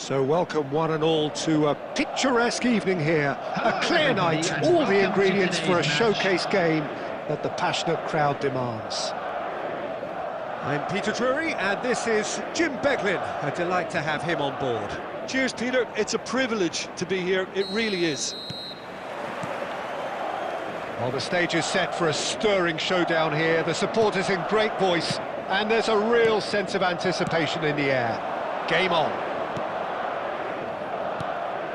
So welcome one and all to a picturesque evening here. A clear night, all the ingredients for a showcase game that the passionate crowd demands. I'm Peter Drury and this is Jim Beglin. A delight to have him on board. Cheers, Peter. It's a privilege to be here. It really is. Well, the stage is set for a stirring showdown here. The supporters in great voice, and there's a real sense of anticipation in the air. Game on.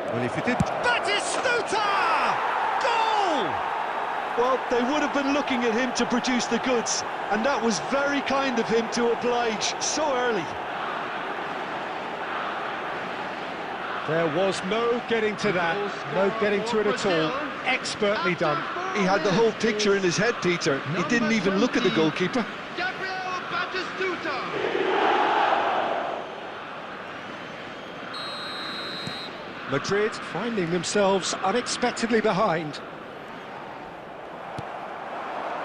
Well, if you did... Batistuta! Goal! Well, they would have been looking at him to produce the goods, and that was very kind of him to oblige so early. There was no getting to that, no getting to it at all. Expertly done. He had the whole picture in his head, Peter. He didn't even look at the goalkeeper. Madrid finding themselves unexpectedly behind.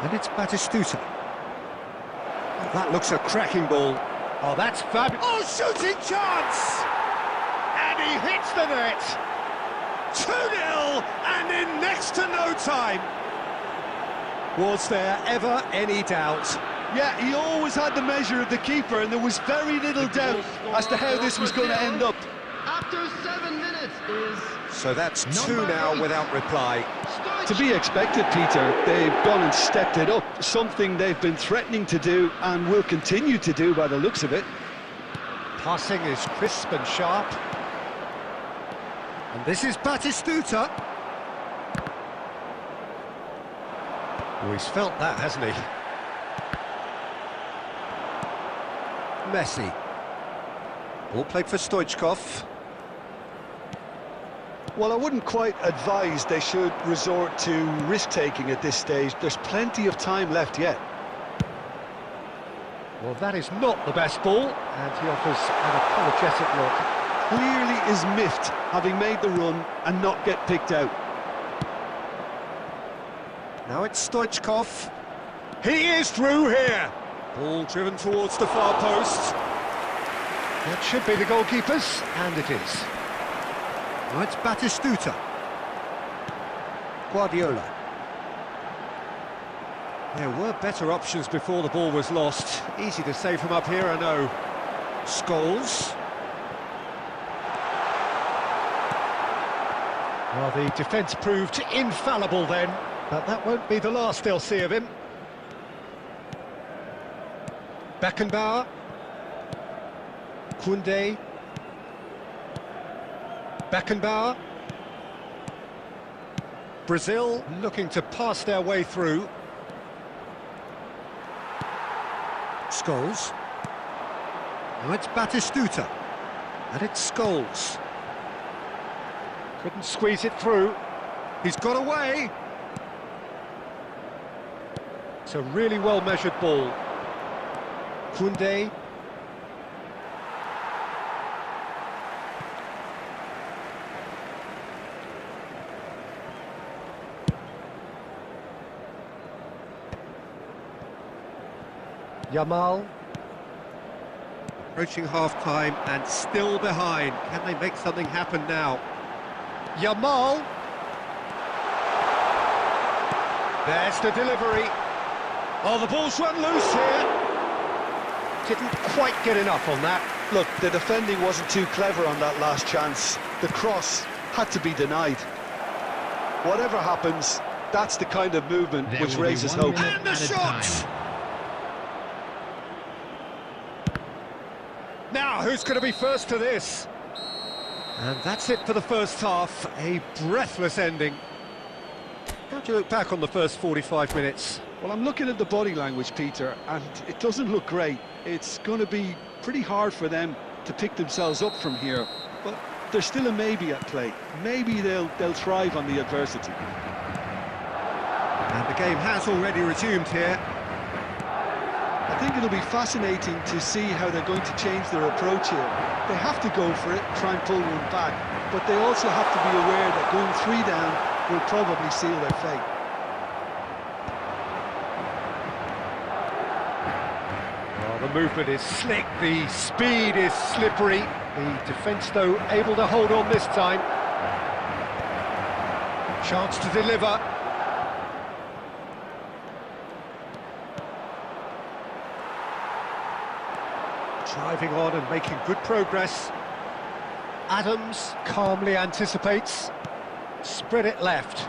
And it's Batistuta. Oh, that looks a cracking ball. Oh, that's fabulous. Oh, shooting chance! And he hits the net. 2-0 and in next to no time. Was there ever any doubt? Yeah, he always had the measure of the keeper, and there was very little doubt as to how this was going to end up. After 7 minutes is... So that's 2 now without reply. To be expected, Peter. They've gone and stepped it up, something they've been threatening to do and will continue to do by the looks of it. Passing is crisp and sharp. And this is Batistuta. Oh, he's felt that, hasn't he? Messi. Ball played for Stoichkov. Well, I wouldn't quite advise they should resort to risk-taking at this stage. There's plenty of time left yet. Well, that is not the best ball, and he offers an apologetic look. Clearly is miffed, having made the run and not get picked out. Now it's Stoichkov. He is through here. Ball driven towards the far post. That should be the goalkeeper's, and it is. Now it's Batistuta. Guardiola. There were better options before the ball was lost. Easy to save from up here, I know. Scholes. Well, the defence proved infallible then, but that won't be the last they'll see of him. Beckenbauer. Koundé. Beckenbauer. Brazil looking to pass their way through. Scholes. Now it's Batistuta. And it's Scholes. Couldn't squeeze it through. He's got away. It's a really well-measured ball. Koundé. Yamal. Approaching half-time and still behind. Can they make something happen now? Yamal. There's the delivery. Oh, the ball's run loose here. Didn't quite get enough on that. Look, the defending wasn't too clever on that last chance. The cross had to be denied. Whatever happens, that's the kind of movement which raises hope. And the shot! Now, who's going to be first to this? And that's it for the first half. A breathless ending. How do you look back on the first 45 minutes? Well, I'm looking at the body language, Peter, and it doesn't look great. It's going to be pretty hard for them to pick themselves up from here. But there's still a maybe at play. Maybe they'll thrive on the adversity. And the game has already resumed here. I think it'll be fascinating to see how they're going to change their approach here. They have to go for it, try and pull one back, but they also have to be aware that going 3 down will probably seal their fate. Well, the movement is slick, the speed is slippery. The defence, though, able to hold on this time. Chance to deliver. Driving on and making good progress. Adams calmly anticipates. Spread it left.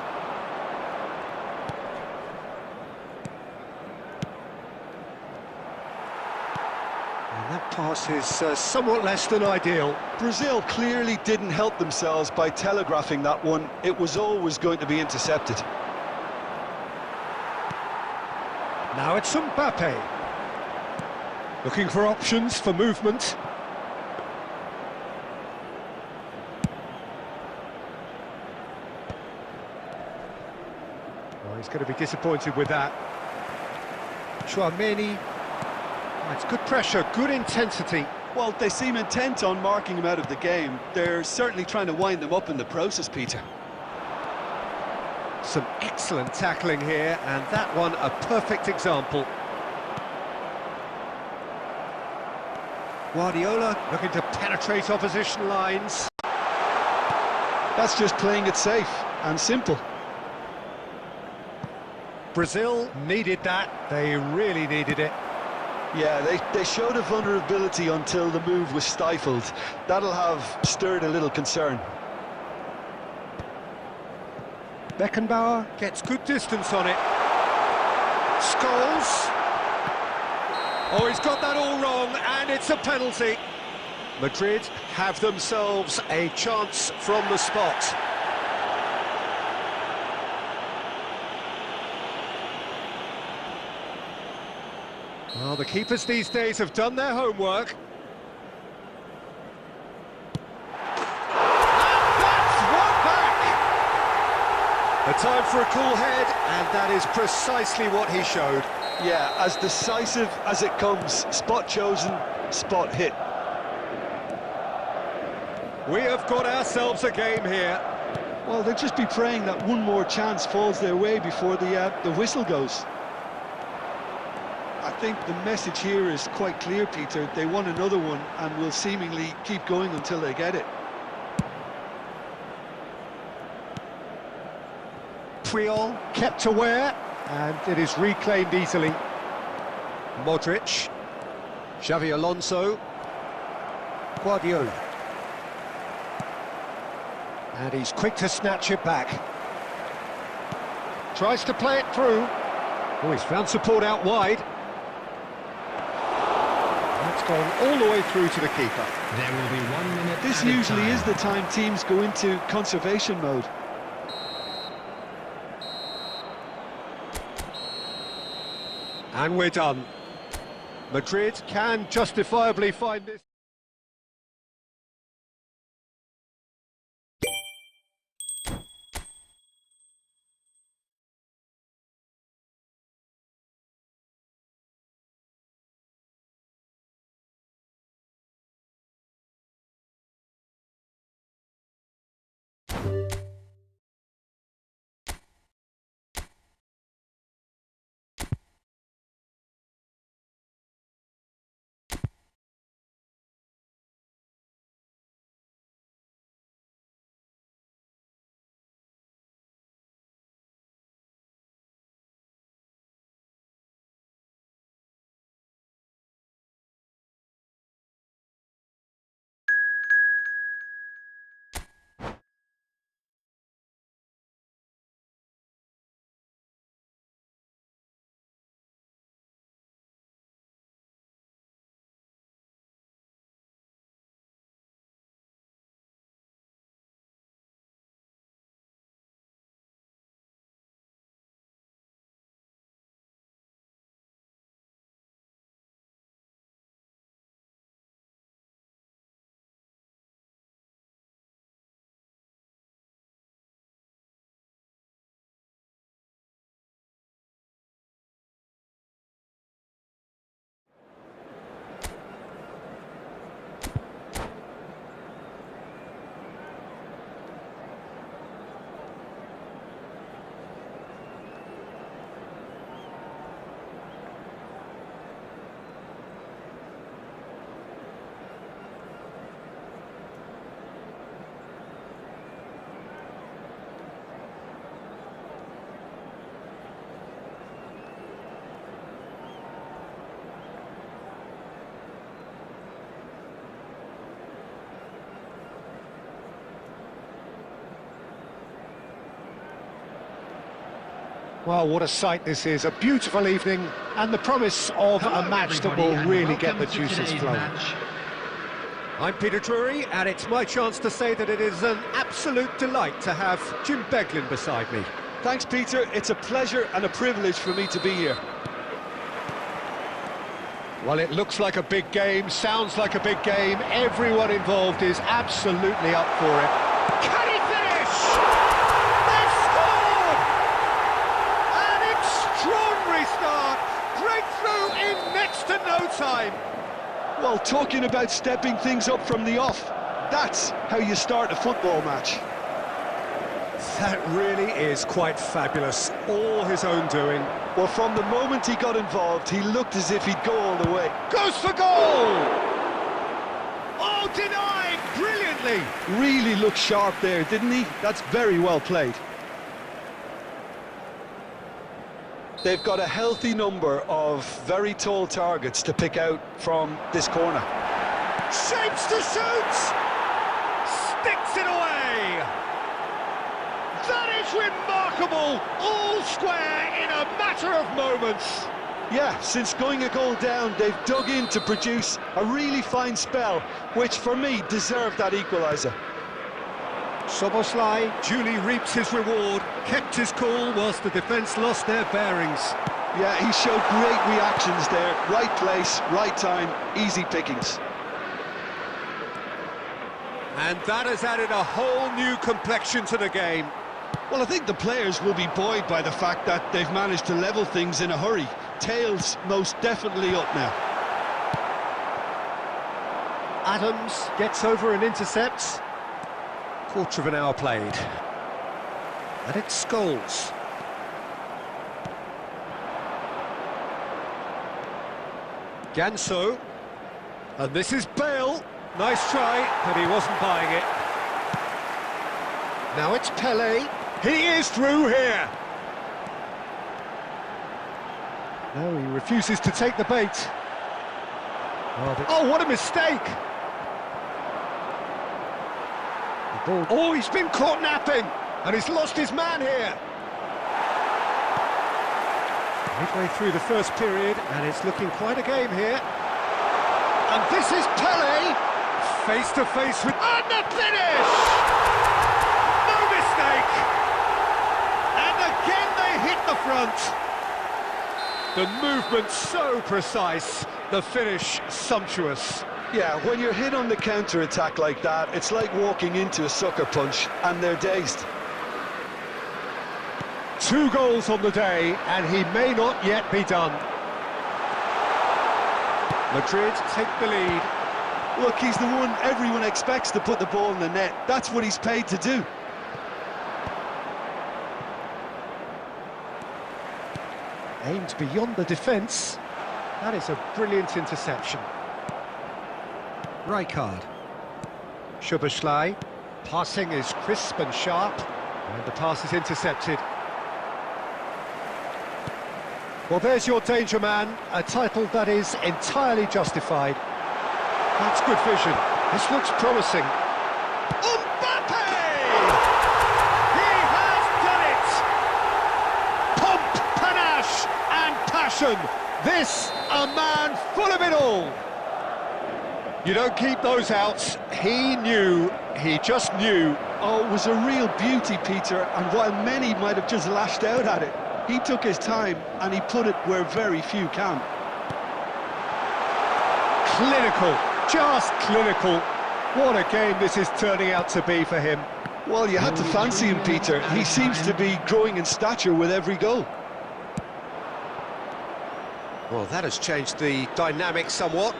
And that pass is somewhat less than ideal. Brazil clearly didn't help themselves by telegraphing that one. It was always going to be intercepted. Now it's Mbappe. Looking for options for movement. Oh, he's going to be disappointed with that. Chouameni. It's good pressure, good intensity. Well, they seem intent on marking him out of the game. They're certainly trying to wind them up in the process, Peter. Some excellent tackling here, and that one a perfect example. Guardiola looking to penetrate opposition lines. That's just playing it safe and simple. Brazil needed that, they really needed it. Yeah, they showed a vulnerability until the move was stifled. That'll have stirred a little concern. Beckenbauer gets good distance on it. Scholes. Oh, he's got that all wrong, and it's a penalty. Madrid have themselves a chance from the spot. Well, the keepers these days have done their homework. And that's one back! A time for a cool head, and that is precisely what he showed. Yeah, as decisive as it comes. Spot chosen, spot hit. We have got ourselves a game here. Well, they'll just be praying that one more chance falls their way before the whistle goes. I think the message here is quite clear, Peter. They want another one and will seemingly keep going until they get it. Puyol kept aware, and it is reclaimed easily. Modric, Xavi Alonso, Guardiola. And he's quick to snatch it back. Tries to play it through. Oh, he's found support out wide. That's gone all the way through to the keeper. There will be 1 minute. This usually is the time teams go into conservation mode. And we're done. Madrid can justifiably find this. Well, what a sight this is, a beautiful evening, and the promise of a match that will really get the juices flowing. I'm Peter Drury, and it's my chance to say that it is an absolute delight to have Jim Beglin beside me. Thanks, Peter. It's a pleasure and a privilege for me to be here. Well, it looks like a big game, sounds like a big game. Everyone involved is absolutely up for it. Can he finish? They've scored! An extraordinary start. Breakthrough in next to no time. Well, talking about stepping things up from the off, that's how you start a football match. That really is quite fabulous. All his own doing. Well, from the moment he got involved, he looked as if he'd go all the way. Goes for goal! Oh, denied brilliantly! Really looked sharp there, didn't he? That's very well played. They've got a healthy number of very tall targets to pick out from this corner. Shapes to shoot! Sticks it away! That is remarkable! All square in a matter of moments. Yeah, since going a goal down, they've dug in to produce a really fine spell, which for me deserved that equaliser. Szoboszlai duly reaps his reward, kept his cool whilst the defence lost their bearings. Yeah, he showed great reactions there. Right place, right time, easy pickings. And that has added a whole new complexion to the game. Well, I think the players will be buoyed by the fact that they've managed to level things in a hurry. Tails most definitely up now. Adams gets over and intercepts. Quarter of an hour played. And it's Scholes. Ganso. And this is Bale. Nice try, but he wasn't buying it. Now it's Pele. He is through here. No, he refuses to take the bait. Oh, what a mistake! The ball. Oh, he's been caught napping, and he's lost his man here. Midway through the first period, and it's looking quite a game here. And this is Pele, face to face with... And the finish! No mistake! And again they hit the front. The movement so precise, the finish sumptuous. Yeah, when you're hit on the counter-attack like that, it's like walking into a sucker punch, and they're dazed. 2 goals on the day, and he may not yet be done. Madrid take the lead. Look, he's the one everyone expects to put the ball in the net. That's what he's paid to do. Aimed beyond the defence. That is a brilliant interception. Rijkaard. Szoboszlai. Passing is crisp and sharp, and the pass is intercepted. Well, there's your danger man, a title that is entirely justified. That's good vision. This looks promising. Mbappe! He has done it! Pomp, panache and passion. This, a man full of it all. You don't keep those outs. He knew, he just knew. Oh, it was a real beauty, Peter, and while many might have just lashed out at it, he took his time and he put it where very few can. Clinical, just clinical. What a game this is turning out to be for him. Well, you had to fancy him, Peter. He seems to be growing in stature with every goal. Well, that has changed the dynamic somewhat.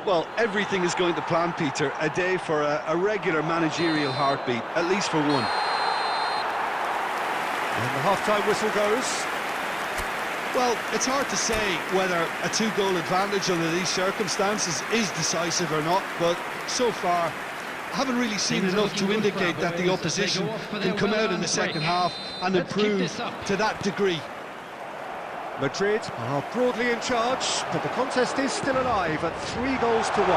Well, everything is going to plan, Peter. A day for a regular managerial heartbeat, at least for one. And the half-time whistle goes. Well, it's hard to say whether a 2-goal advantage under these circumstances is decisive or not, but so far, I haven't really seen enough to indicate that the opposition can come out in the second half and improve to that degree. Madrid are broadly in charge, but the contest is still alive at 3 goals to 1.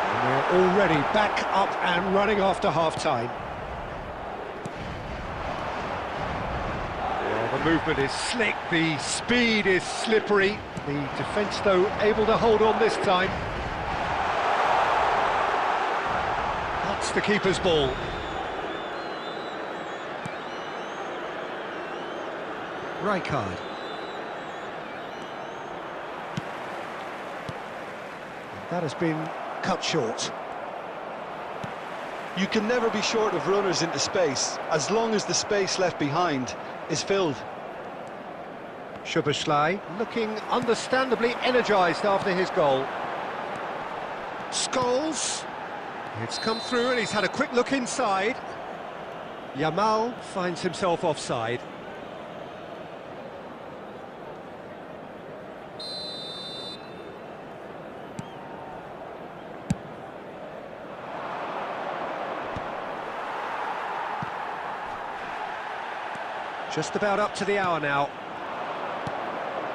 And we're already back up and running after half-time. movement is slick, the speed is slippery. The defence, though, able to hold on this time. That's the keeper's ball. Rijkaard. That has been cut short. You can never be short of runners into space, as long as the space left behind is filled. Szoboszlai looking understandably energised after his goal. Scholes. It's come through and he's had a quick look inside. Yamal finds himself offside. Just about up to the hour now.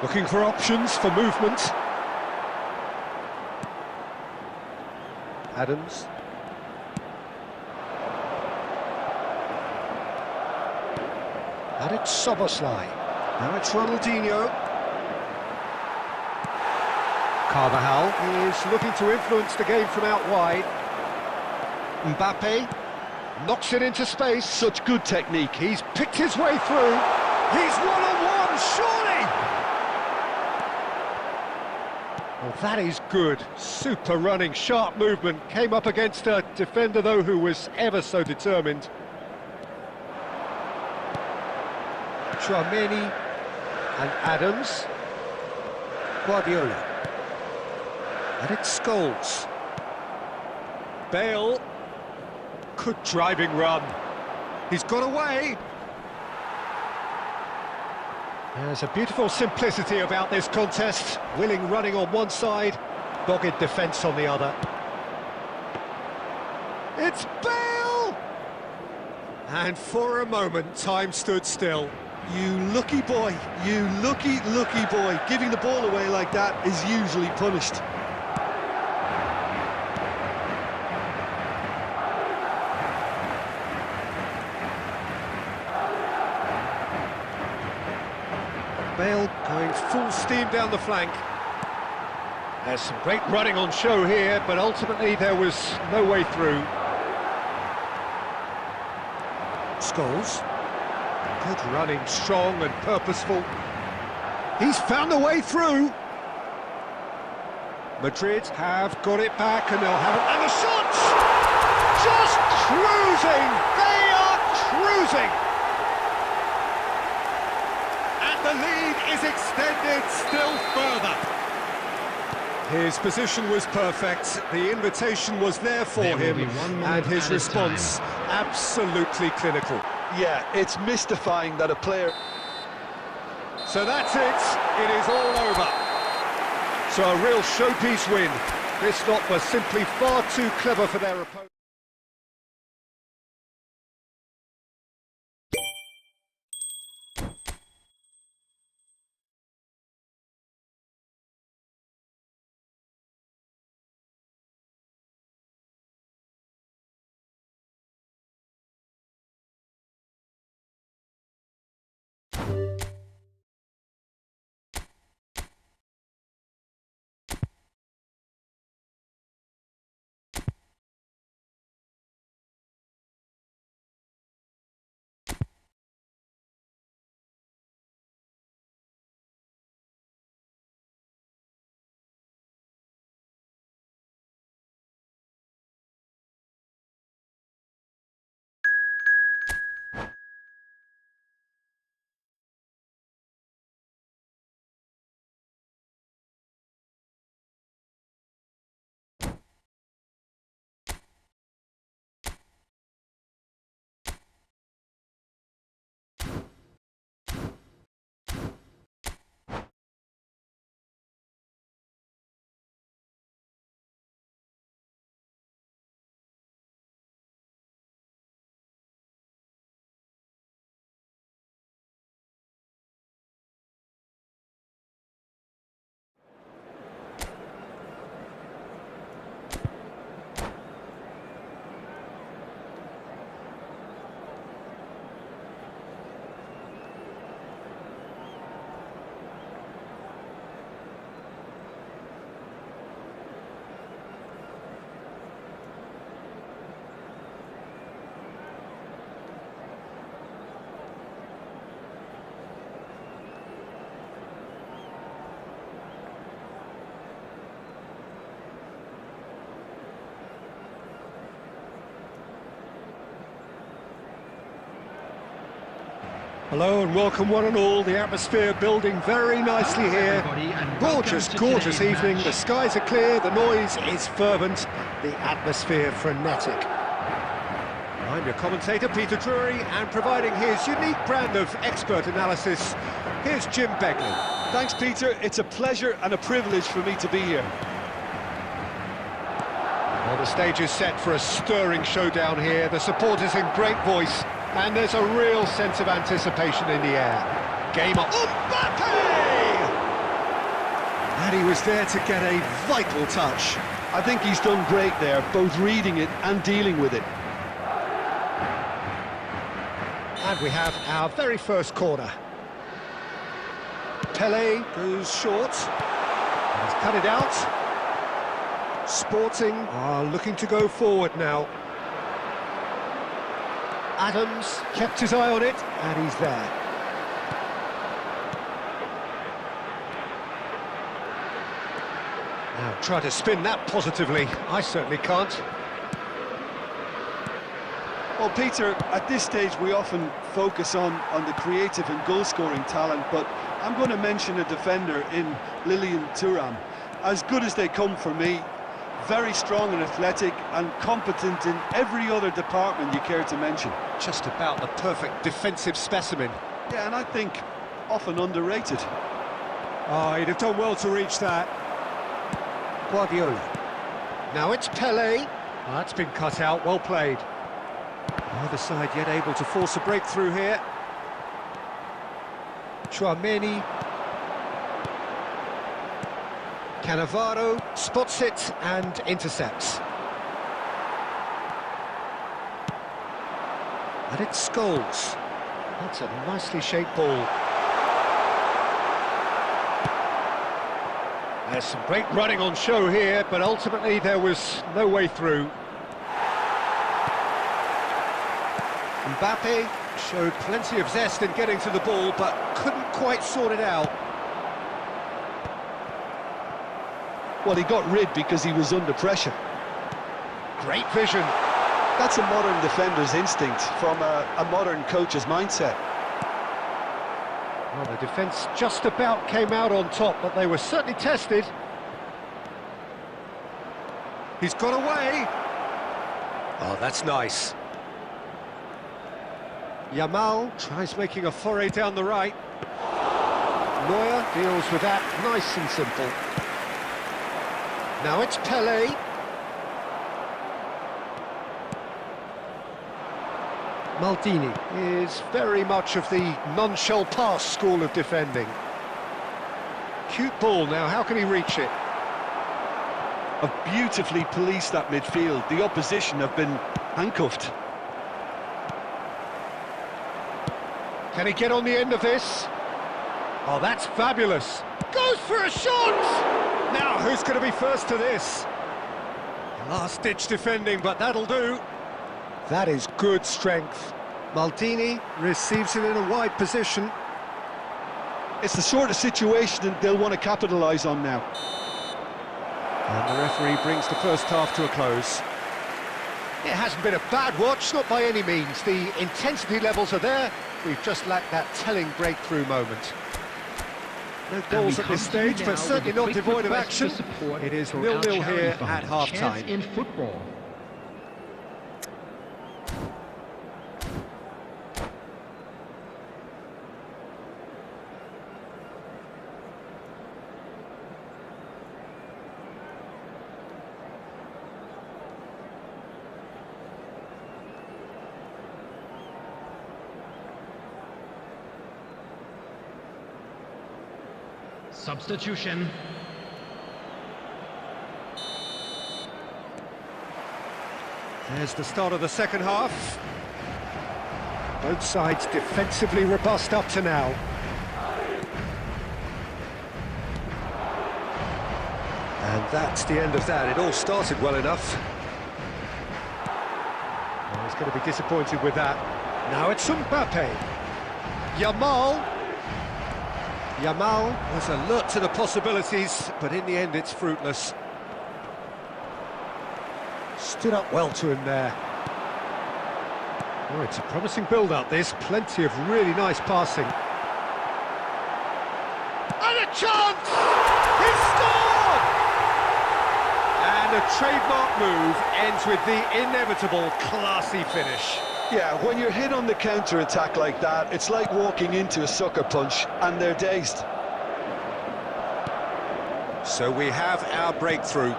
Looking for options for movement. Adams. And it's Szoboszlai. Now it's Ronaldinho. Carvajal is looking to influence the game from out wide. Mbappe knocks it into space. Such good technique. He's picked his way through. He's one-on-one, surely! Well, that is good. Super running, sharp movement. Came up against a defender, though, who was ever so determined. Chouameni and Adams. Guardiola. And it's Scholes. Bale. Good driving run. He's got away. There's a beautiful simplicity about this contest. Willing running on one side, dogged defence on the other. It's Bale! And for a moment, time stood still. You lucky boy, you lucky boy. Giving the ball away like that is usually punished. Bale going full steam down the flank. There's some great running on show here, but ultimately there was no way through. Scholes. Good running, strong and purposeful. He's found a way through. Madrid have got it back and they'll have it. And the shots! Just cruising! They are cruising! And the lead is extended still further. His position was perfect, the invitation was there for him, and his response absolutely clinical. Yeah, it's mystifying that a player... So that's it, it is all over. So a real showpiece win. This lot was simply far too clever for their opponent. Hello and welcome one and all. The atmosphere building very nicely here. Gorgeous evening. The skies are clear, the noise is fervent, the atmosphere frenetic. I'm your commentator, Peter Drury, and providing his unique brand of expert analysis, here's Jim Begley. Thanks, Peter. It's a pleasure and a privilege for me to be here. Well, the stage is set for a stirring showdown here. The supporters in great voice, and there's a real sense of anticipation in the air. Game on. Mbappe! And he was there to get a vital touch. I think he's done great there, both reading it and dealing with it. And we have our very first corner. Pelé goes short. He's cut it out. Sporting are looking to go forward now. Adams kept his eye on it, and he's there. Now try to spin that positively. I certainly can't. Well, Peter, at this stage we often focus on the creative and goal-scoring talent, but I'm going to mention a defender in Lilian Thuram. As good as they come for me, very strong and athletic and competent in every other department you care to mention. Just about the perfect defensive specimen. Yeah, and I think often underrated. Oh, he'd have done well to reach that. Guardiola. Now it's Pelé. Oh, that's been cut out, well played. Neither side yet able to force a breakthrough here. Chouameni. Cannavaro spots it and intercepts. And it's Scholes. That's a nicely shaped ball. There's some great running on show here, but ultimately there was no way through. Mbappe showed plenty of zest in getting to the ball, but couldn't quite sort it out. Well, he got rid because he was under pressure. Great vision. That's a modern defender's instinct from a modern coach's mindset. Well, the defence just about came out on top, but they were certainly tested. He's got away. Oh, that's nice. Yamal tries making a foray down the right. Neuer deals with that nice and simple. Now it's Pelé. Maldini is very much of the non-shall-pass school of defending. Cute ball now, how can he reach it? Have beautifully policed that midfield. The opposition have been handcuffed. Can he get on the end of this? Oh, that's fabulous. Goes for a shot! Now, who's going to be first to this? Last-ditch defending, but that'll do. That is good strength. Maldini receives it in a wide position. It's the sort of situation that they'll want to capitalise on now. And the referee brings the first half to a close. It hasn't been a bad watch, not by any means. The intensity levels are there. We've just lacked that telling breakthrough moment. No goals at this stage, but certainly not devoid of action. It is 0-0 here at half-time. In football. Substitution. There's the start of the second half. Both sides defensively robust up to now. And that's the end of that. It all started well enough. Well, he's going to be disappointed with that. Now it's Mbappe. Yamal. Yamal was alert to the possibilities, but in the end it's fruitless. Stood up well to him there. Oh, it's a promising build-up, this. Plenty of really nice passing. And a chance! He scored! And a trademark move ends with the inevitable classy finish. Yeah, when you're hit on the counter-attack like that, it's like walking into a sucker punch, and they're dazed. So we have our breakthrough.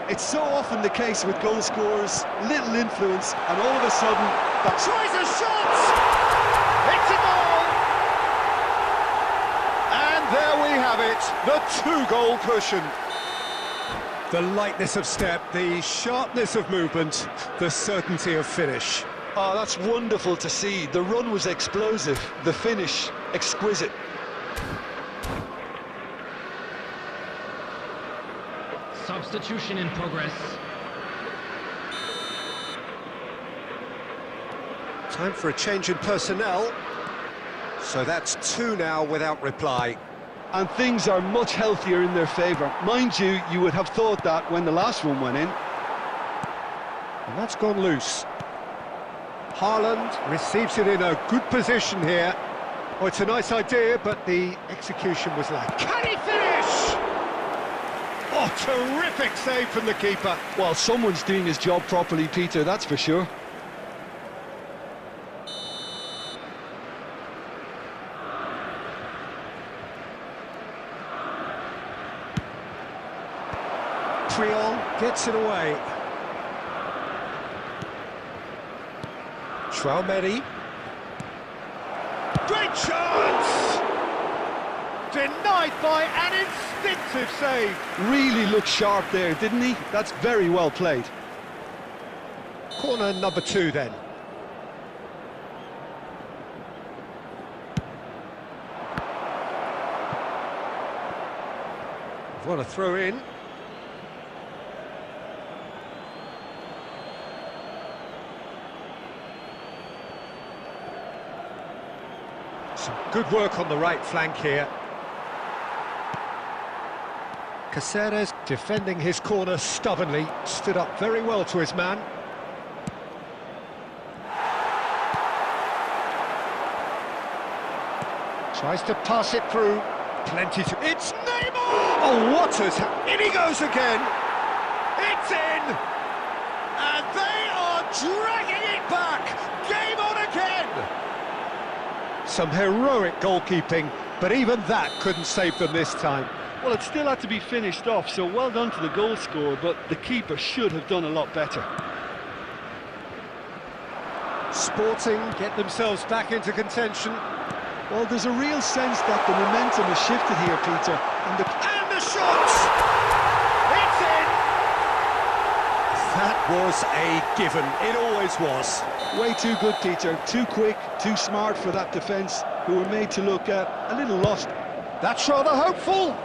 It's so often the case with goal scorers, little influence, and all of a sudden... Tries a shot! It's a goal! And there we have it, the two-goal cushion. The lightness of step, the sharpness of movement, the certainty of finish. Oh, that's wonderful to see. The run was explosive, the finish exquisite. Substitution in progress. Time for a change in personnel. So that's two now without reply. And things are much healthier in their favour. Mind you, you would have thought that when the last one went in. And that's gone loose. Haaland receives it in a good position here. Oh, it's a nice idea, but the execution was lacking. Can he finish? Oh, terrific save from the keeper. Well, someone's doing his job properly, Peter, that's for sure. Triol gets it away. Traumeri. Great chance! Denied by an instinctive save. Really looked sharp there, didn't he? That's very well played. Corner number 2 then. What a throw in. Some good work on the right flank here. Caceres defending his corner stubbornly, stood up very well to his man. Tries to pass it through. Plenty to... It's Neymar! Oh, what has happened? In he goes again! It's in! And they are dragging it back! Game on again! Some heroic goalkeeping, but even that couldn't save them this time. Well, it still had to be finished off, so well done to the goal scorer, but the keeper should have done a lot better. Sporting get themselves back into contention. Well, there's a real sense that the momentum has shifted here, Peter. And the shot! It's in! That was a given. It always was. Way too good, Peter. Too quick, too smart for that defence, who were made to look a little lost. That's rather hopeful.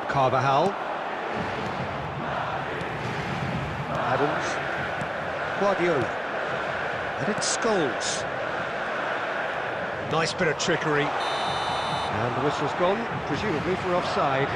Carvajal. Adams. Guardiola. And it's Scholes. Nice bit of trickery. And the whistle's gone, presumably for offside.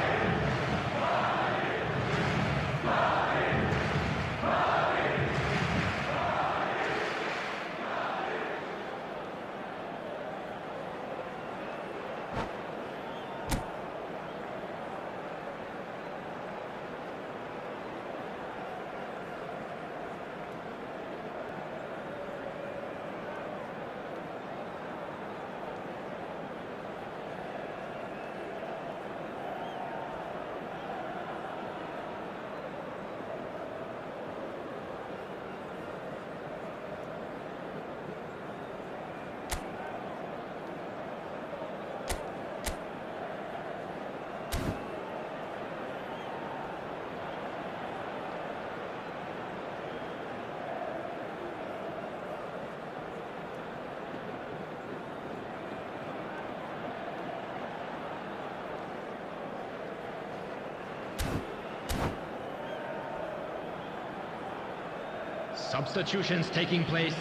Substitutions taking place.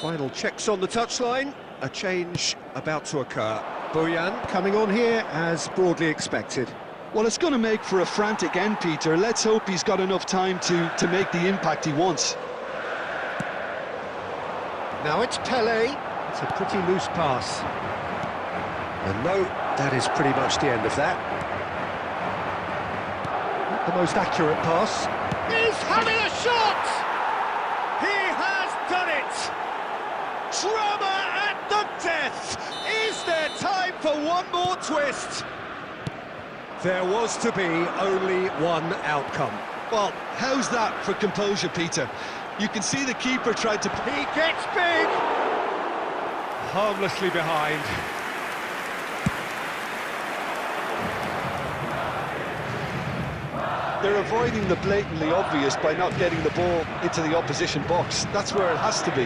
Final checks on the touchline. A change about to occur. Bojan coming on here as broadly expected. Well, it's going to make for a frantic end, Peter. Let's hope he's got enough time to make the impact he wants. Now it's Pele. It's a pretty loose pass. And no, that is pretty much the end of that. Not the most accurate pass. He's having a shot! He has done it! Drama at the death! Is there time for one more twist? There was to be only one outcome. Well, how's that for composure, Peter? You can see the keeper tried to... He gets big! Harmlessly behind. They're avoiding the blatantly obvious by not getting the ball into the opposition box. That's where it has to be.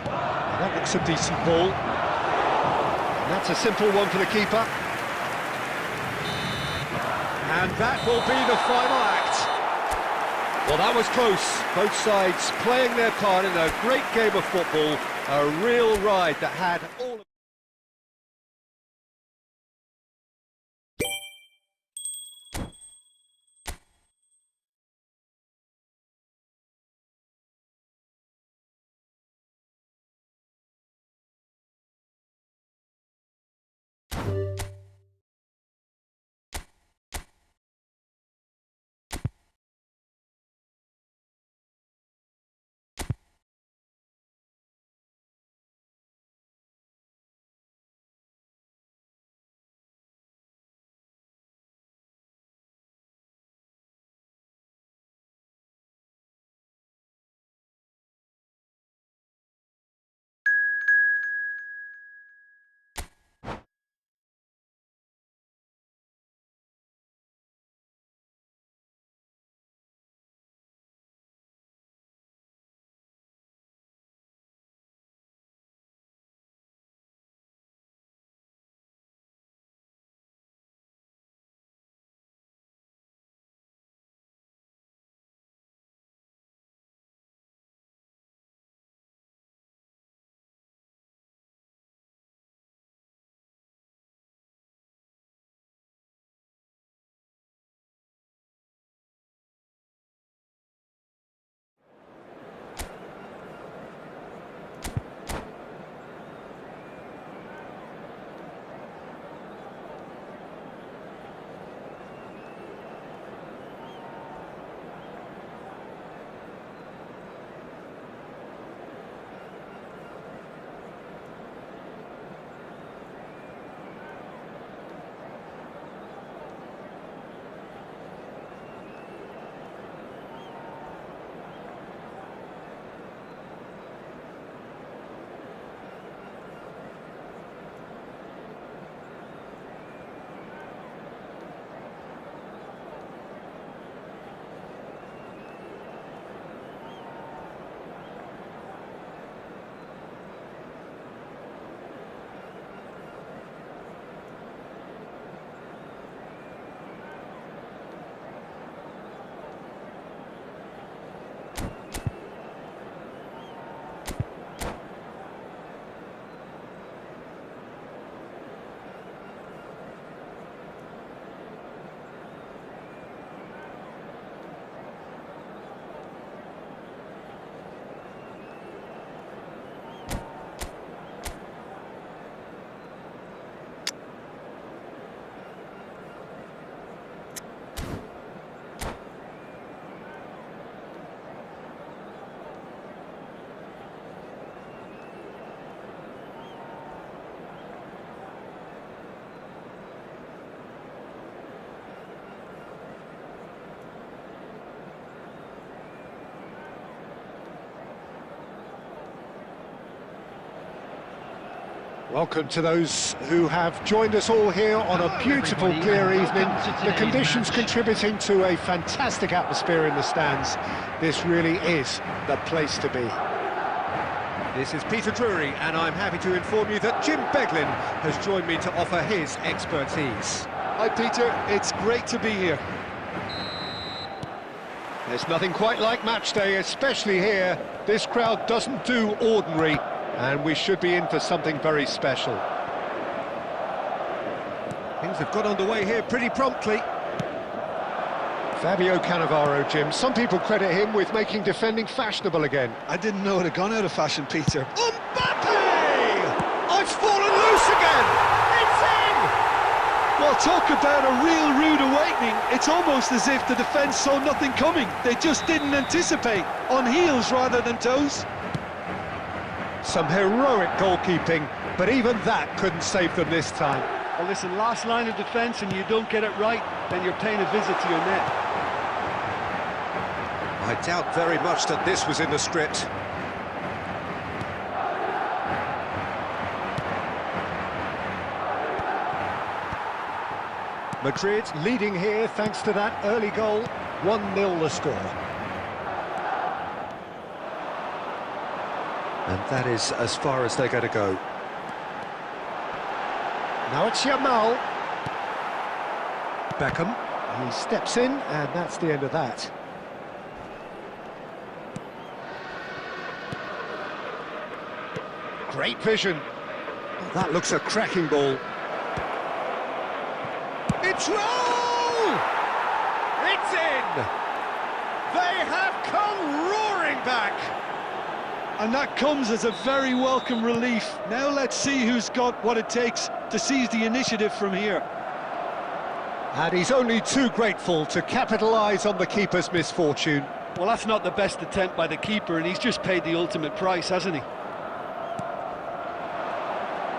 That looks a decent ball. And that's a simple one for the keeper. And that will be the final act. Well, that was close. Both sides playing their part in a great game of football. A real ride that had all of... Welcome to those who have joined us all here on a beautiful, clear evening. The conditions contributing to a fantastic atmosphere in the stands. This really is the place to be. This is Peter Drury, and I'm happy to inform you that Jim Beglin has joined me to offer his expertise. Hi, Peter. It's great to be here. There's nothing quite like match day, especially here. This crowd doesn't do ordinary, and we should be in for something very special. Things have got underway here pretty promptly. Fabio Cannavaro, Jim. Some people credit him with making defending fashionable again. I didn't know it had gone out of fashion, Peter. Mbappe! It's fallen loose again! It's in! Well, talk about a real rude awakening. It's almost as if the defence saw nothing coming. They just didn't anticipate. On heels rather than toes. Some heroic goalkeeping, but even that couldn't save them this time. Well, listen, last line of defence and you don't get it right, then you're paying a visit to your net. I doubt very much that this was in the script. Madrid leading here thanks to that early goal. 1-0 the score. And that is as far as they're going to go. Now it's Yamal. Beckham. He steps in, and that's the end of that. Great vision. That looks a cracking ball. It's roll! It's in! They have come roaring back! And that comes as a very welcome relief. Now let's see who's got what it takes to seize the initiative from here. And he's only too grateful to capitalise on the keeper's misfortune. Well, that's not the best attempt by the keeper, and he's just paid the ultimate price, hasn't he?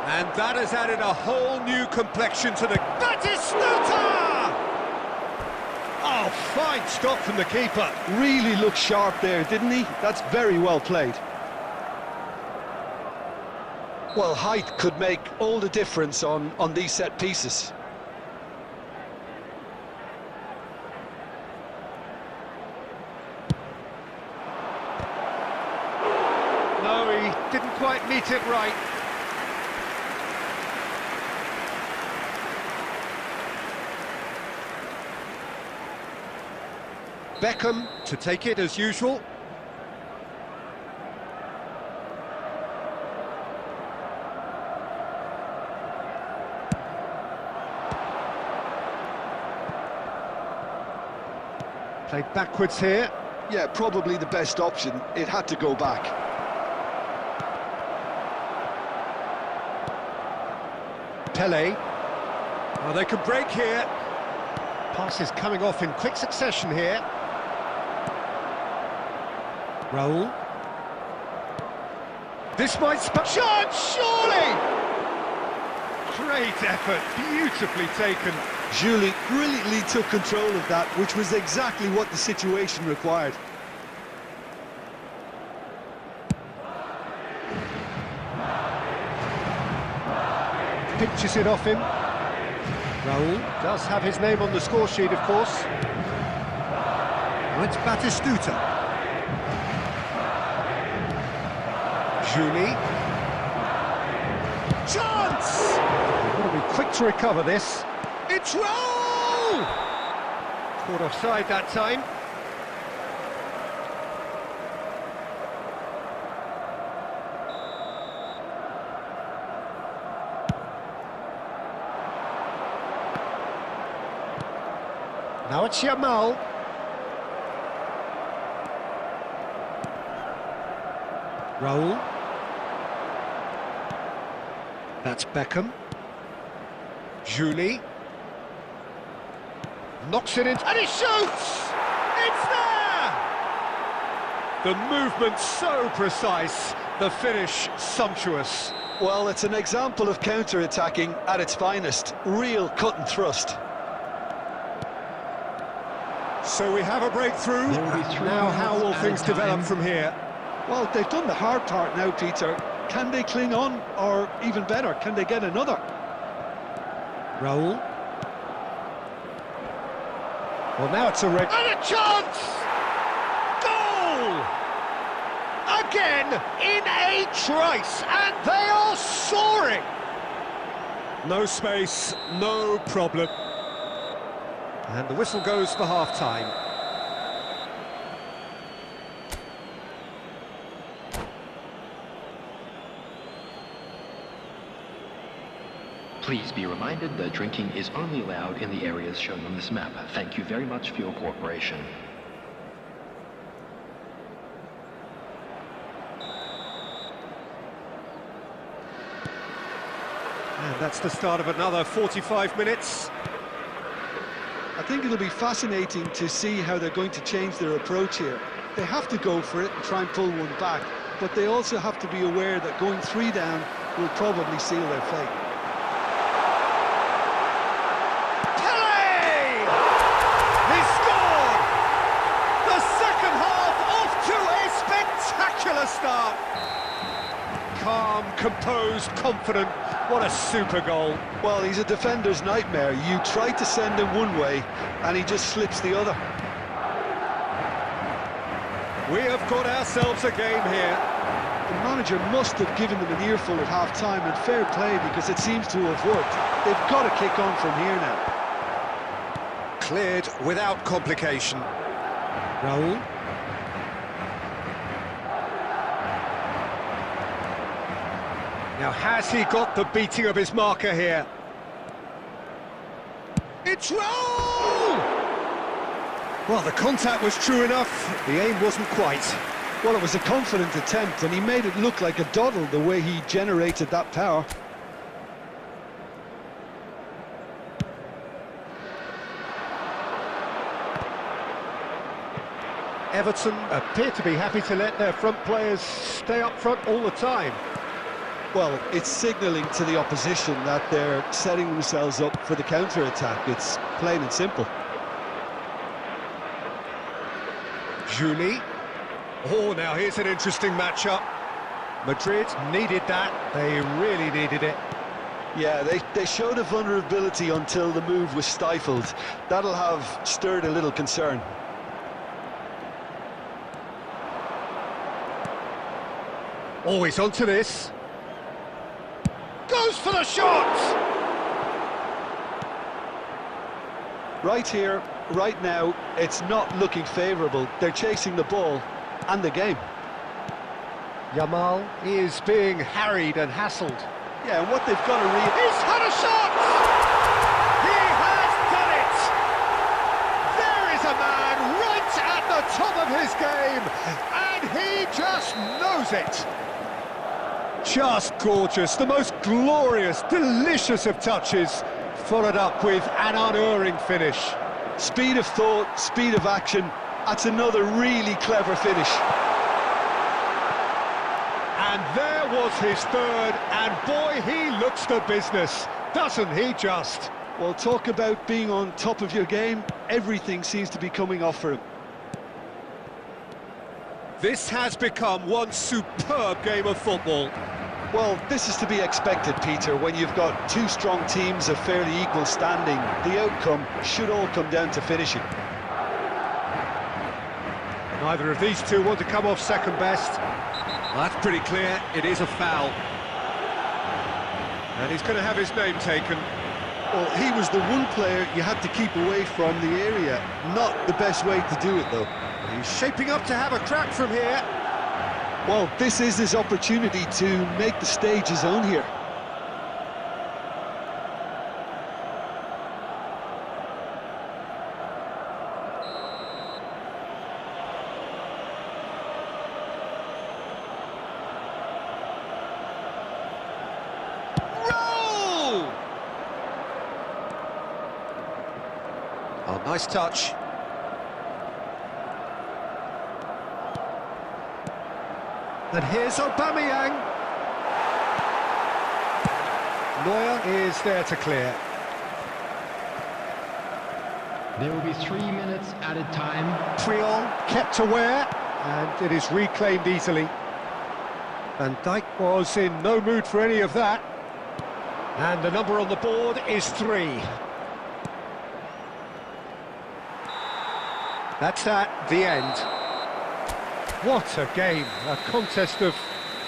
And that has added a whole new complexion to the... Batistuta! Oh, fine stop from the keeper. Really looked sharp there, didn't he? That's very well played. Well, height could make all the difference on these set pieces. No, he didn't quite meet it right. Beckham to take it as usual. Played backwards here. Yeah, probably the best option. It had to go back. Pele. Oh, they could break here. Passes coming off in quick succession here. Raul. This might chance, surely! Great effort, beautifully taken. Julie brilliantly took control of that, which was exactly what the situation required. Pinches it off him. Raul does have his name on the score sheet, of course. Now it's Batistuta. Julie. Chance! They've got to be quick to recover this. It's Raul! Caught offside that time. Now it's Yamal. Raul. That's Beckham. Julie. Knocks it in, and he shoots! It's there! The movement so precise, the finish sumptuous. Well, it's an example of counter-attacking at its finest. Real cut and thrust. So we have a breakthrough. Now how will things develop from here? Well, they've done the hard part now, Peter. Can they cling on, or even better, can they get another? Raul. Well, now it's a red... And a chance! Goal! Again, in a trice, and they are soaring! No space, no problem. And the whistle goes for half-time. Please be reminded that drinking is only allowed in the areas shown on this map. Thank you very much for your cooperation. And that's the start of another 45 minutes. I think it'll be fascinating to see how they're going to change their approach here. They have to go for it and try and pull one back, but they also have to be aware that going 3 down will probably seal their fate. Pele! He scored! The second half off to a spectacular start. Calm, composed, confident. What a super goal. Well, he's a defender's nightmare. You try to send him one way, and he just slips the other. We have got ourselves a game here. The manager must have given them an earful at half-time, and fair play, because it seems to have worked. They've got to kick on from here now. Cleared without complication. Raul. Now, has he got the beating of his marker here? It's Raul! Well, the contact was true enough, the aim wasn't quite. Well, it was a confident attempt, and he made it look like a doddle the way he generated that power. Everton appear to be happy to let their front players stay up front all the time. Well, it's signalling to the opposition that they're setting themselves up for the counter-attack. It's plain and simple. Juli. Oh, now here's an interesting matchup. Madrid needed that. They really needed it. Yeah, they showed a vulnerability until the move was stifled. That'll have stirred a little concern. Always onto this. Goes for the shot! Right here, right now, it's not looking favourable. They're chasing the ball and the game. Yamal is being harried and hassled. Yeah, and what they've got to He's had a shot! He has done it! There is a man right at the top of his game, and he just knows it. Just gorgeous, the most glorious, delicious of touches, followed up with an unerring finish. Speed of thought, speed of action, that's another really clever finish. And there was his third, and boy, he looks the business, doesn't he just? Well, talk about being on top of your game, everything seems to be coming off for him. This has become one superb game of football. Well, this is to be expected, Peter, when you've got two strong teams of fairly equal standing. The outcome should all come down to finishing. Neither of these two want to come off second best. Well, that's pretty clear, it is a foul. And he's going to have his name taken. Well, he was the one player you had to keep away from the area. Not the best way to do it, though. He's shaping up to have a crack from here. Well, this is his opportunity to make the stage his own here. Roll! Oh, nice touch. And here's Aubameyang. Neuer is there to clear. There will be 3 minutes added time. Puyol kept aware, and it is reclaimed easily. Van Dijk was in no mood for any of that. And the number on the board is 3. That's at the end. What a game, a contest of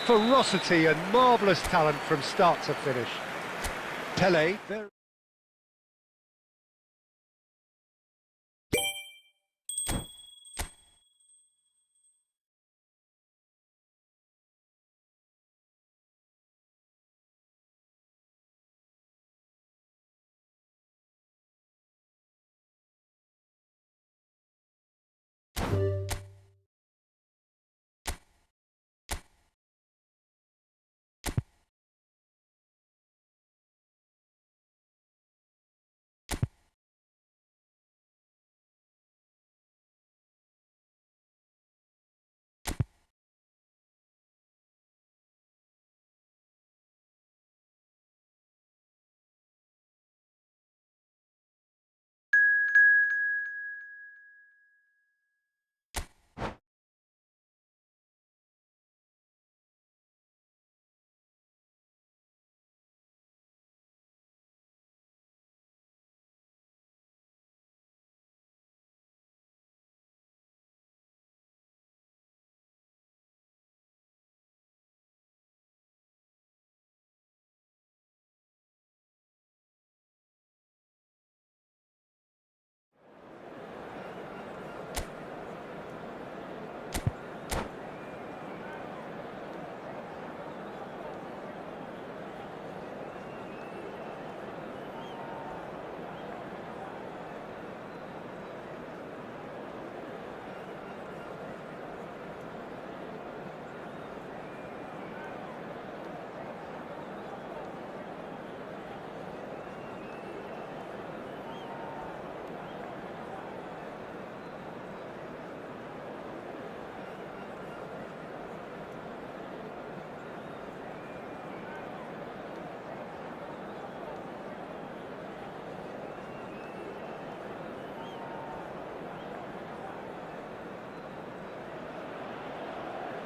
ferocity and marvellous talent from start to finish. Pele,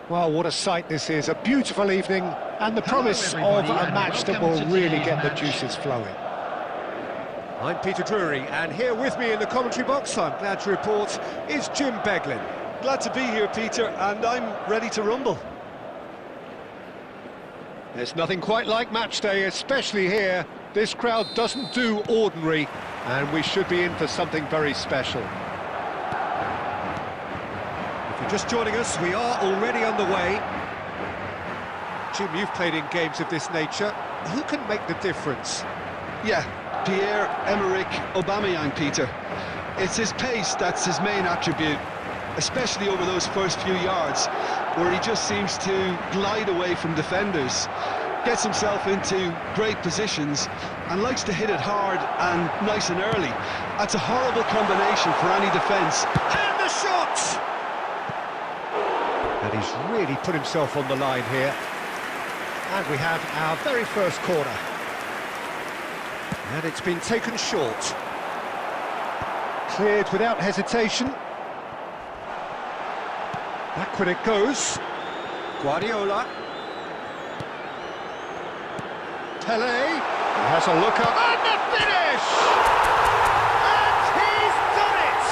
Well, what a sight this is. A beautiful evening and the promise of a match that will really get the juices flowing. I'm Peter Drury, and here with me in the commentary box, I'm glad to report, is Jim Beglin. Glad to be here, Peter, and I'm ready to rumble. There's nothing quite like match day, especially here. This crowd doesn't do ordinary, and we should be in for something very special. If you're just joining us, we are already underway. Jim, you've played in games of this nature. Who can make the difference? Yeah, Pierre-Emerick Aubameyang, Peter. It's his pace that's his main attribute, especially over those first few yards, where he just seems to glide away from defenders, gets himself into great positions, and likes to hit it hard and nice and early. That's a horrible combination for any defence. And the shot! And he's really put himself on the line here. And we have our very first corner. And it's been taken short. Cleared without hesitation. Backward it goes. Guardiola. Pele. He has a look up. And the finish! And he's done it!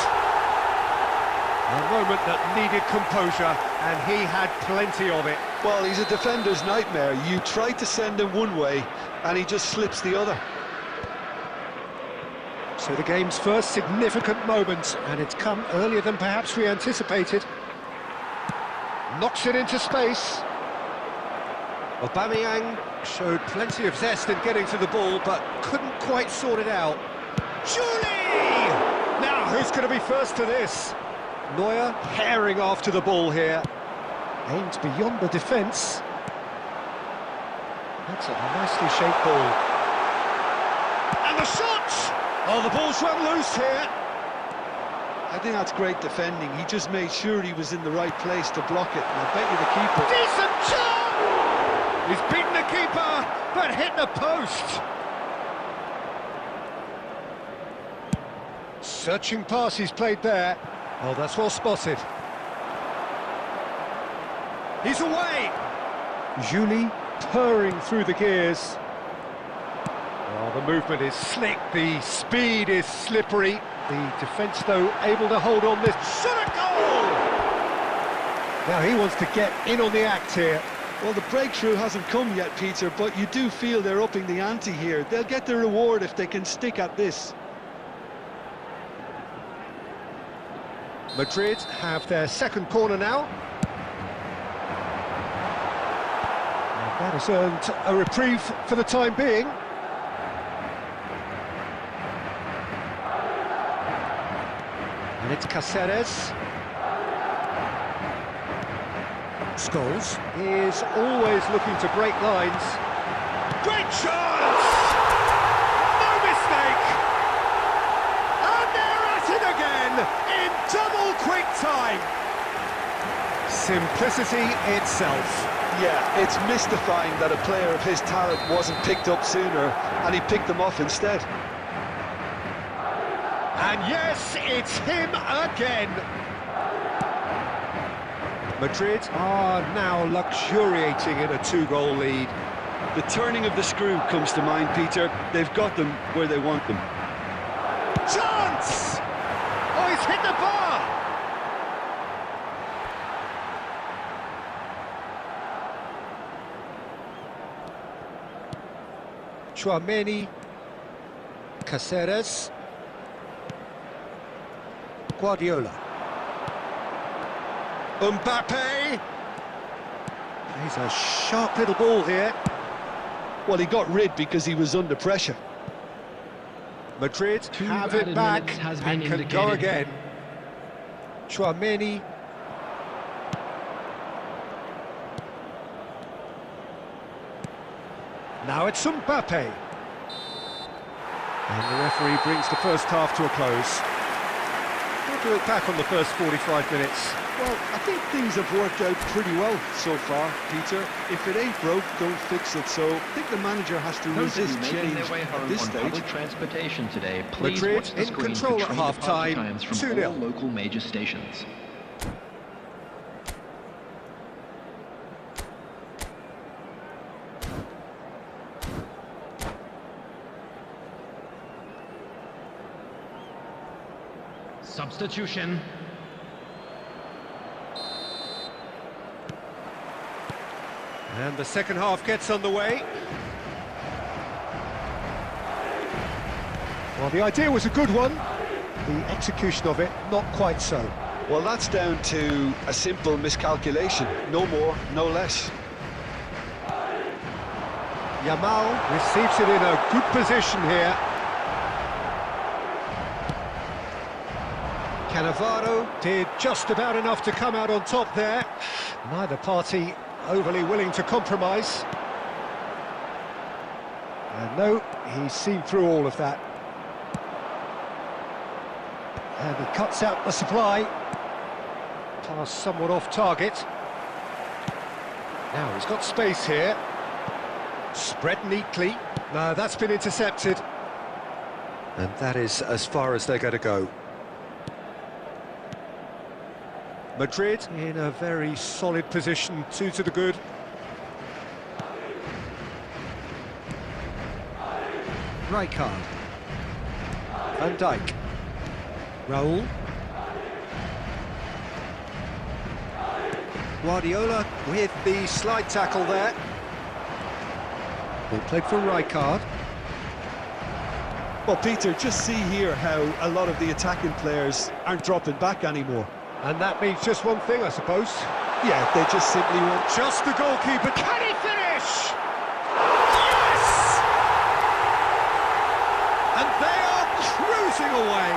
A moment that needed composure, and he had plenty of it. Well, he's a defender's nightmare. You try to send him one way, and he just slips the other. So the game's first significant moment, and it's come earlier than perhaps we anticipated. Knocks it into space. Aubameyang showed plenty of zest in getting to the ball, but couldn't quite sort it out. Julie! Now, who's going to be first to this? Neuer herring after the ball here. Aimed beyond the defence. That's a nicely shaped ball. And the shot! Oh, the ball's run loose here. I think that's great defending. He just made sure he was in the right place to block it, and I bet you the keeper... Decent shot! He's beaten the keeper, but hit the post. Searching pass he's played there. Oh, that's well spotted. He's away! Julie purring through the gears. Oh, the movement is slick, the speed is slippery. The defence, though, able to hold on this. Shot a goal! Now he wants to get in on the act here. Well, the breakthrough hasn't come yet, Peter, but you do feel they're upping the ante here. They'll get their reward if they can stick at this. Madrid have their second corner now. And that has earned a reprieve for the time being. And it's Cáceres. Scholes is always looking to break lines. Great chance! No mistake! And they're at it again in double quick time. Simplicity itself. Yeah, it's mystifying that a player of his talent wasn't picked up sooner, and he picked them off instead. And yes, it's him again. Madrid are now luxuriating in a two-goal lead. The turning of the screw comes to mind, Peter. They've got them where they want them. Chance! Oh, he's hit the bar! Tchouaméni. Cáceres. Guardiola. Mbappe. He's a sharp little ball here. Well, he got rid because he was under pressure. Madrid have it back and can go again. Tchouaméni. Now it's Mbappe. And the referee brings the first half to a close. We'll do it back on the first 45 minutes. Well, I think things have worked out pretty well so far, Peter. If it ain't broke, don't fix it. So I think the manager has to resist change at this stage. Public transportation today, please Madrid watch the in screen control for at train half-time, departure times from 2-0. all local major stations. Substitution. And the second half gets underway. Well, the idea was a good one. The execution of it, not quite so. Well, that's down to a simple miscalculation. No more, no less. Yamal receives it in a good position here. Cannavaro did just about enough to come out on top there. Neither party overly willing to compromise. And no, he's seen through all of that. And he cuts out the supply. Pass somewhat off target. Now he's got space here. Spread neatly. No, that's been intercepted. And that is as far as they're going to go. Madrid in a very solid position, 2 to the good. Rijkaard. Van Dijk. Raul. Guardiola with the slide tackle there. Ball played for Rijkaard. Well, Peter, just see here how a lot of the attacking players aren't dropping back anymore. And that means just one thing, I suppose. Yeah, they just simply won't. Just the goalkeeper. Can he finish? Yes! And they are cruising away.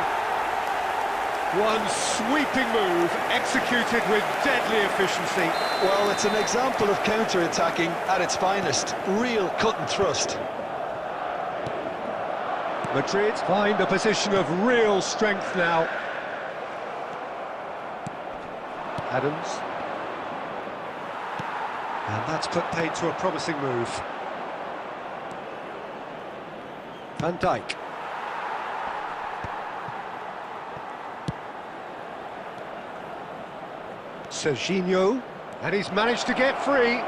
One sweeping move, executed with deadly efficiency. Well, it's an example of counter-attacking at its finest. Real cut and thrust. Madrid find a position of real strength now. Adams. And that's put paid to a promising move. Van Dijk. Serginho, and he's managed to get free.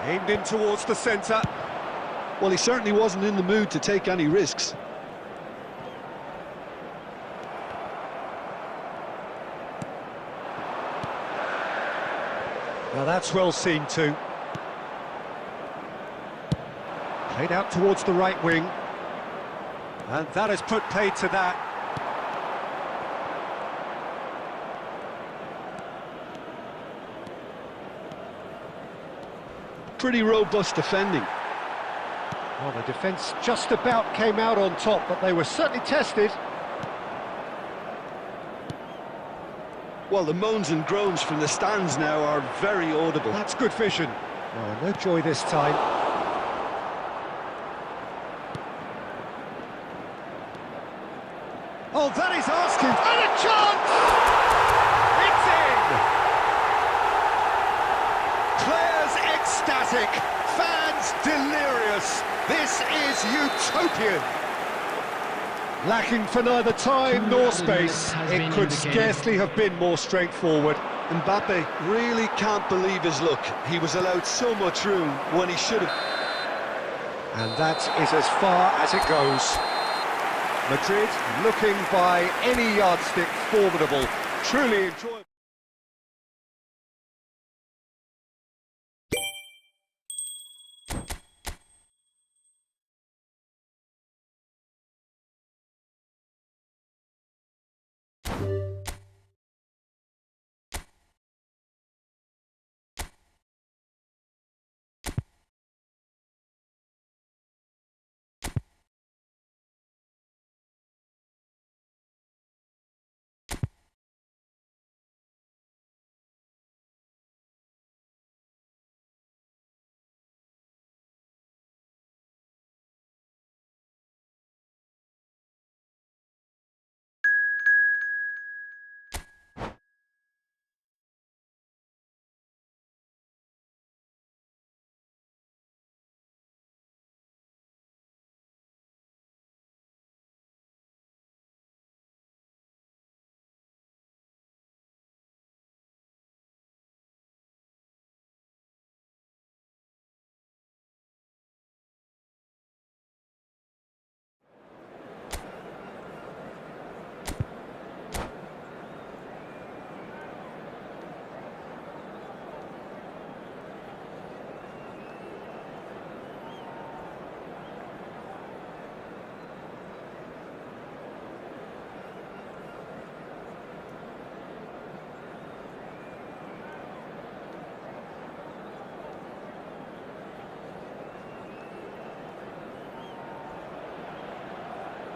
Aimed in towards the centre. Well, he certainly wasn't in the mood to take any risks. Now that's well seen too. Played out towards the right wing. And that has put paid to that. Pretty robust defending. Well, the defence just about came out on top, but they were certainly tested. Well, the moans and groans from the stands now are very audible. That's good vision. Oh, no joy this time. Oh, that is asking. And a chance! It's in! Players ecstatic, fans delirious. This is utopian. Lacking for neither time nor space, it could scarcely have been more straightforward. Mbappe really can't believe his luck. He was allowed so much room when he should have. And that is as far as it goes. Madrid looking by any yardstick formidable, truly enjoyable.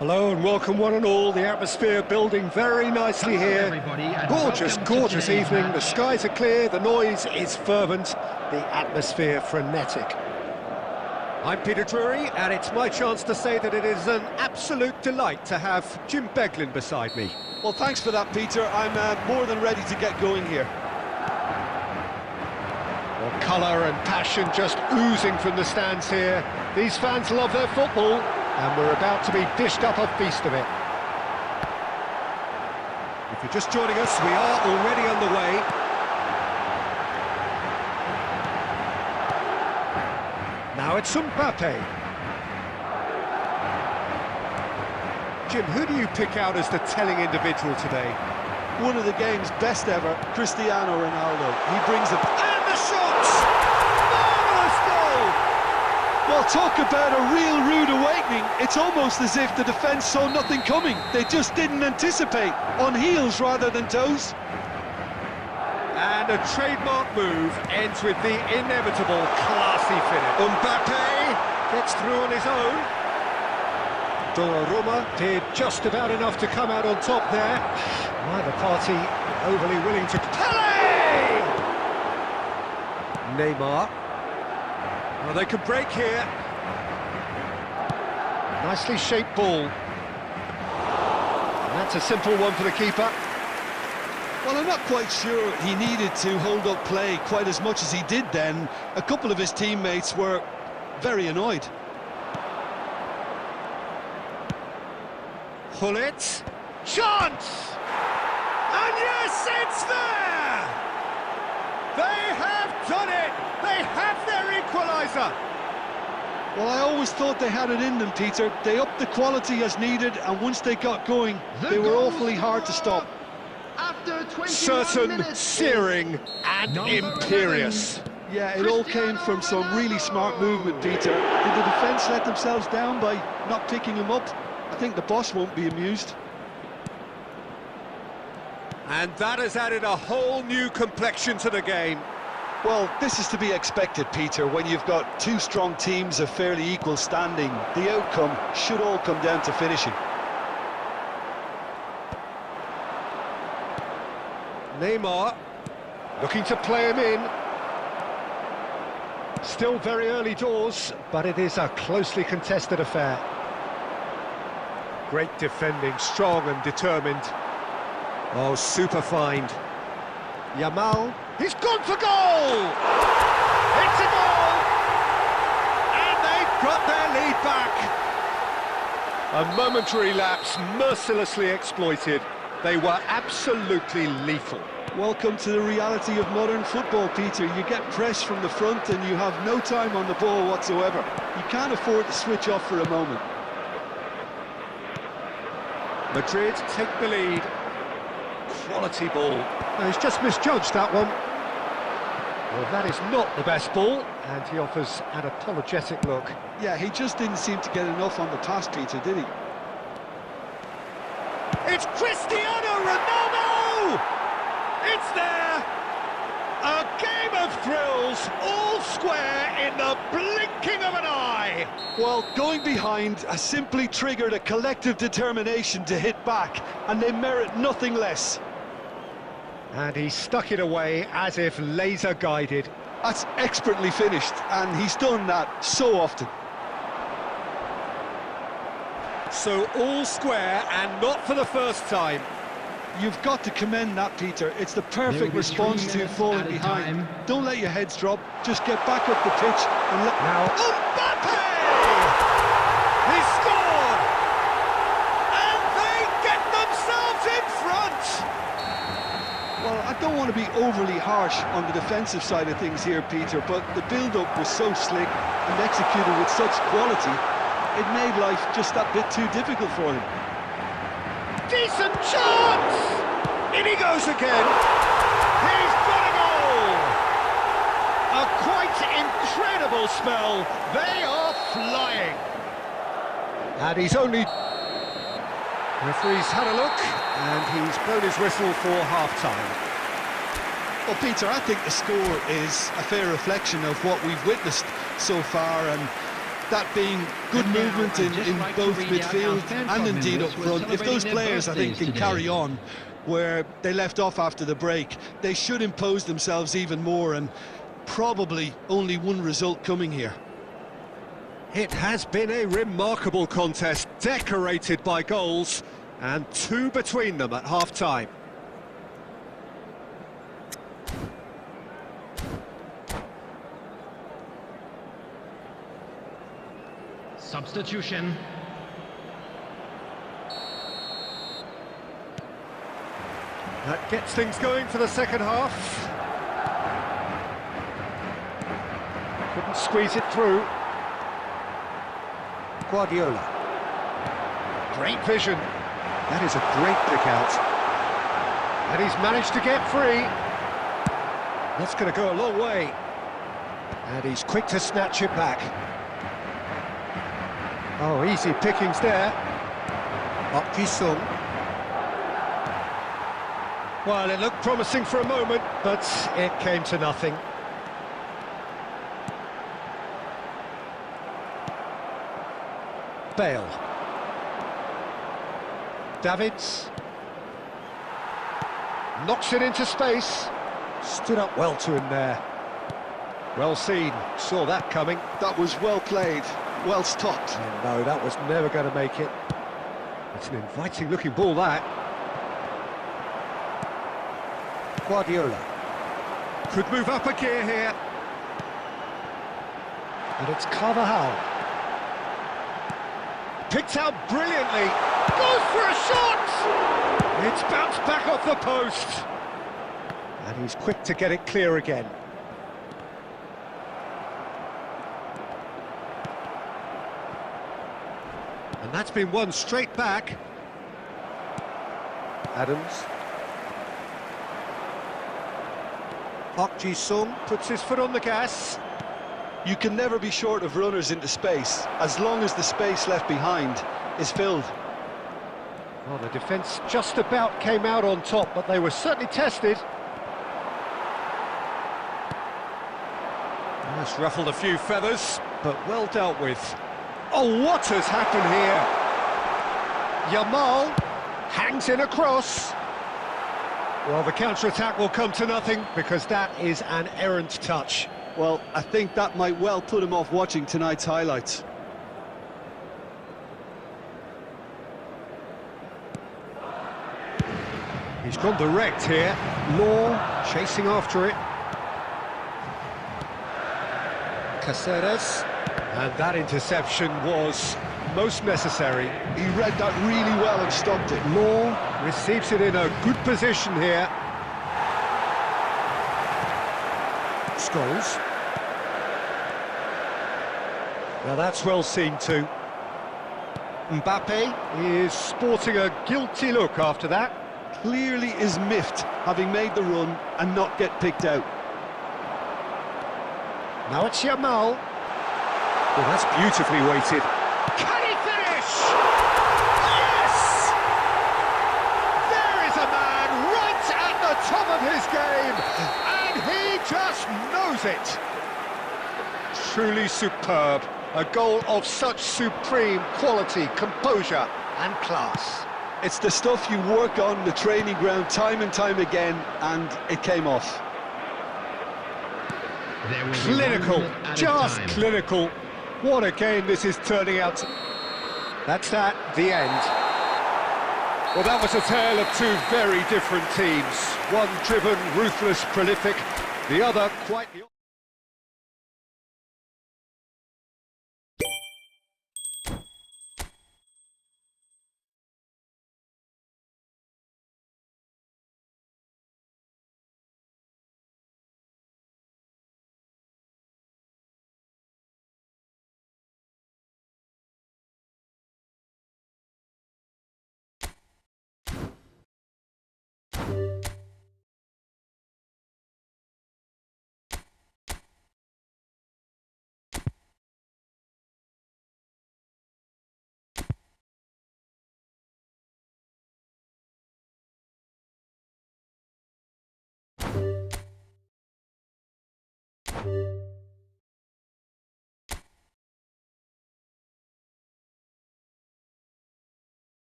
Hello and welcome one and all. The atmosphere building very nicely here. Gorgeous, gorgeous evening. The skies are clear, the noise is fervent, the atmosphere frenetic. I'm Peter Drury, and it's my chance to say that it is an absolute delight to have Jim Beglin beside me. Well, thanks for that, Peter. I'm more than ready to get going here. Well, colour and passion just oozing from the stands here. These fans love their football, and we're about to be dished up a feast of it. If you're just joining us, we are already underway. Now it's Mbappe. Jim, who do you pick out as the telling individual today? One of the game's best ever, Cristiano Ronaldo. He brings it. And the shots! Marvellous goal! Well, talk about a real rude awakening. It's almost as if the defence saw nothing coming. They just didn't anticipate, on heels rather than toes. And a trademark move ends with the inevitable classy finish. Mbappe gets through on his own. Donnarumma did just about enough to come out on top there. Neither party overly willing to... Pele! Neymar. Well, they could break here. Nicely shaped ball. And that's a simple one for the keeper. Well, I'm not quite sure he needed to hold up play quite as much as he did then. A couple of his teammates were very annoyed. Hullet. Chance! And yes, it's there! They have done it! They have their equaliser! Well, I always thought they had it in them, Peter. They upped the quality as needed, and once they got going, they were awfully hard to stop. Certain, searing, and imperious. Yeah, it all came from some really smart movement, Peter. Did the defence let themselves down by not picking him up? I think the boss won't be amused. And that has added a whole new complexion to the game. Well, this is to be expected, Peter, when you've got two strong teams of fairly equal standing. The outcome should all come down to finishing. Neymar looking to play him in. Still very early doors, but it is a closely contested affair. Great defending, strong and determined. Oh, super find. Yamal, he's gone for goal! It's a goal! And they've got their lead back. A momentary lapse, mercilessly exploited. They were absolutely lethal. Welcome to the reality of modern football, Peter. You get press from the front and you have no time on the ball whatsoever. You can't afford to switch off for a moment. Madrid take the lead. Quality ball. No, he's just misjudged that one. Well, that is not the best ball, and he offers an apologetic look. Yeah, he just didn't seem to get enough on the pass, Peter, did he? It's Cristiano Ronaldo! It's there! A game of thrills, all square in the blinking of an eye! Well, going behind has simply triggered a collective determination to hit back, and they merit nothing less. And he stuck it away as if laser-guided. That's expertly finished, and he's done that so often. So all square, and not for the first time. You've got to commend that, Peter. It's the perfect response to falling behind. Don't let your heads drop. Just get back up the pitch and let... Now... Mbappe! He scored! And they get themselves in front! Well, I don't want to be overly harsh on the defensive side of things here, Peter, but the build-up was so slick and executed with such quality, it made life just that bit too difficult for him. Decent chance! In he goes again. He's got a goal! A quite incredible spell. They are flying. And he's only... Referee's had a look, and he's blown his whistle for half-time. Well, Peter, I think the score is a fair reflection of what we've witnessed so far, and that being good movement in both midfield and indeed up front. If those players, I think, can carry on where they left off after the break, they should impose themselves even more, and probably only one result coming here. It has been a remarkable contest, decorated by goals, and two between them at half-time. Substitution. That gets things going for the second half. Couldn't squeeze it through. Guardiola. Great vision. That is a great pick out. And he's managed to get free. That's going to go a long way. And he's quick to snatch it back. Oh, easy pickings there. Park Ji-sung. Well, it looked promising for a moment, but it came to nothing. Bale. Davids. Knocks it into space. Stood up well to him there. Well seen, saw that coming. That was well played, well stopped. No, that was never going to make it. It's an inviting looking ball, that. Guardiola. Could move up a gear here. And it's Carvajal. Picked out brilliantly. Goes for a shot! It's bounced back off the post. And he's quick to get it clear again. And that's been won straight back. Adams. Park Ji-sung puts his foot on the gas. You can never be short of runners into space, as long as the space left behind is filled. Well, the defence just about came out on top, but they were certainly tested. That's ruffled a few feathers, but well dealt with. Oh, what has happened here? Yamal hangs in a cross. Well, the counter-attack will come to nothing, because that is an errant touch. Well, I think that might well put him off watching tonight's highlights. He's gone direct here. Law chasing after it. Caceres. And that interception was most necessary. He read that really well and stopped it. Law receives it in a good position here. Scholes. Now that's well seen too. Mbappe is sporting a guilty look after that. Clearly is miffed, having made the run and not get picked out. Now it's Yamal. Well, that's beautifully weighted. Can he finish? Yes! There is a man right at the top of his game, and he just knows it. Truly superb. A goal of such supreme quality, composure and class. It's the stuff you work on the training ground time and time again, and it came off. Clinical, just clinical. What a game this is turning out to. That's that, the end. Well, that was a tale of two very different teams. One driven, ruthless, prolific, the other quite the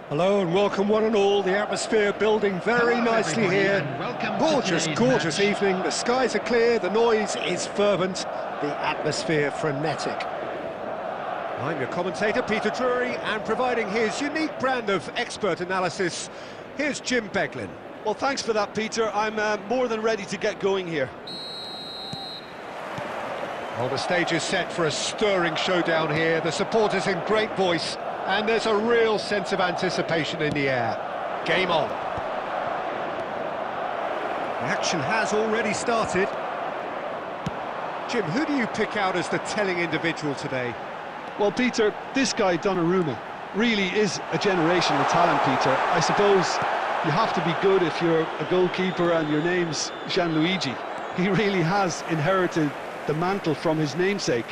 Hello and welcome one and all. The atmosphere building very Hello, nicely everybody, here. and welcome to Gorgeous, today's gorgeous match. evening. The skies are clear, the noise is fervent, the atmosphere frenetic. I'm your commentator, Peter Drury, and providing his unique brand of expert analysis, here's Jim Beglin. Well, thanks for that, Peter. I'm more than ready to get going here. Well, the stage is set for a stirring showdown here. The supporters in great voice, and there's a real sense of anticipation in the air. Game on. The action has already started. Jim, who do you pick out as the telling individual today? Well, Peter, this guy, Donnarumma, really is a generational talent, Peter. I suppose you have to be good if you're a goalkeeper and your name's Gianluigi. He really has inherited the mantle from his namesake.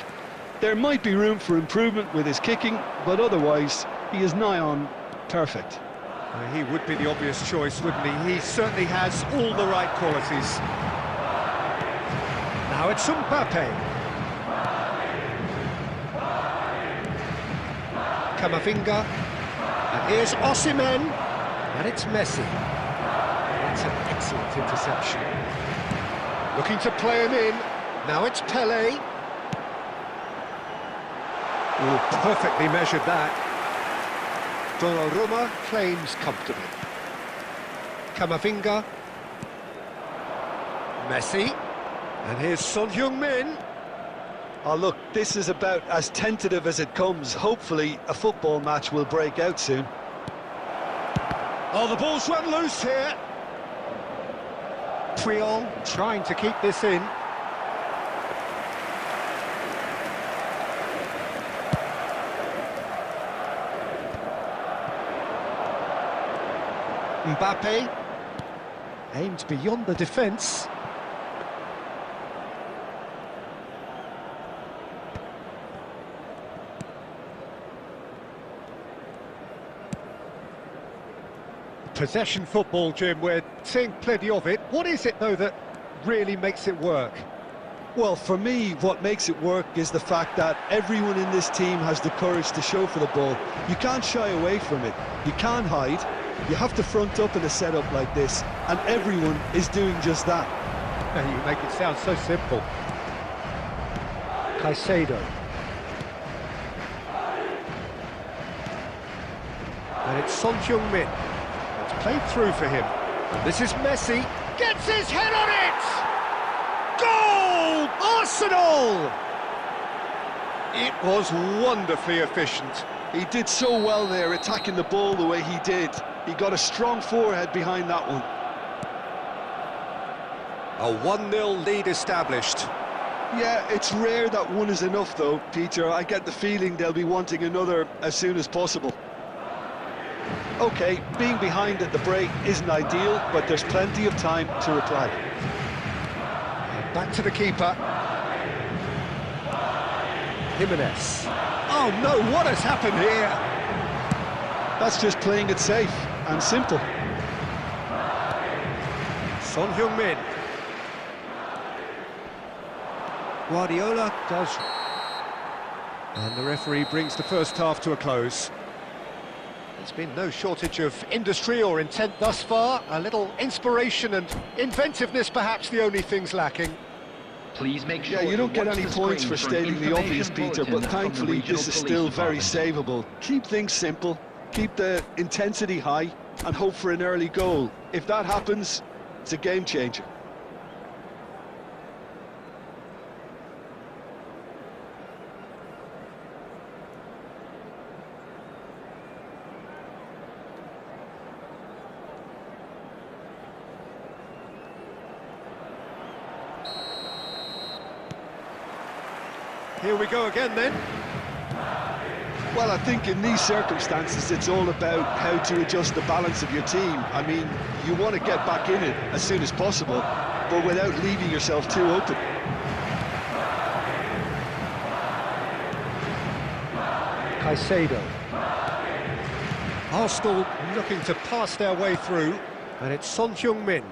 There might be room for improvement with his kicking, but otherwise, he is nigh on perfect. He would be the obvious choice, wouldn't he? He certainly has all the right qualities. Now it's Mbappe. Camavinga. And here's Osimhen. And it's Messi. That's an excellent interception. Looking to play him in. Now it's Pele. Oh, perfectly measured that. Donnarumma claims comfortably. Camavinga. Messi. And here's Son Heung-min. Oh, look, this is about as tentative as it comes. Hopefully, a football match will break out soon. Oh, the ball's run loose here. Puyol trying to keep this in. Mbappe aimed beyond the defence. Possession football, Jim, we're seeing plenty of it. What is it, though, that really makes it work? Well, for me, what makes it work is the fact that everyone in this team has the courage to show for the ball. You can't shy away from it. You can't hide. You have to front up in a setup like this, and everyone is doing just that. You make it sound so simple. Caicedo. And it's Son Heung-min. It's played through for him. And this is Messi. Gets his head on it! Goal! Arsenal! It was wonderfully efficient. He did so well there, attacking the ball the way he did. He got a strong forehead behind that one. A 1-0 lead established. Yeah, it's rare that one is enough though, Peter. I get the feeling they'll be wanting another as soon as possible. Okay, being behind at the break isn't ideal, but there's plenty of time to reply. Back to the keeper. Jimenez. Oh no, what has happened here? That's just playing it safe and simple. Son Heung-min. Guardiola does. And the referee brings the first half to a close. There's been no shortage of industry or intent thus far. A little inspiration and inventiveness, perhaps the only things lacking. Please make sure Yeah, you don't get watch any the points screen for an stating the obvious, information Peter, bulletin but from the thankfully regional this is police still very department. savable. Keep things simple, keep the intensity high, and hope for an early goal. If that happens, it's a game changer. Here we go again then. Well, I think in these circumstances, it's all about how to adjust the balance of your team. I mean, you want to get back in it as soon as possible, but without leaving yourself too open. Caicedo. Arsenal looking to pass their way through, and it's Son Heung-min.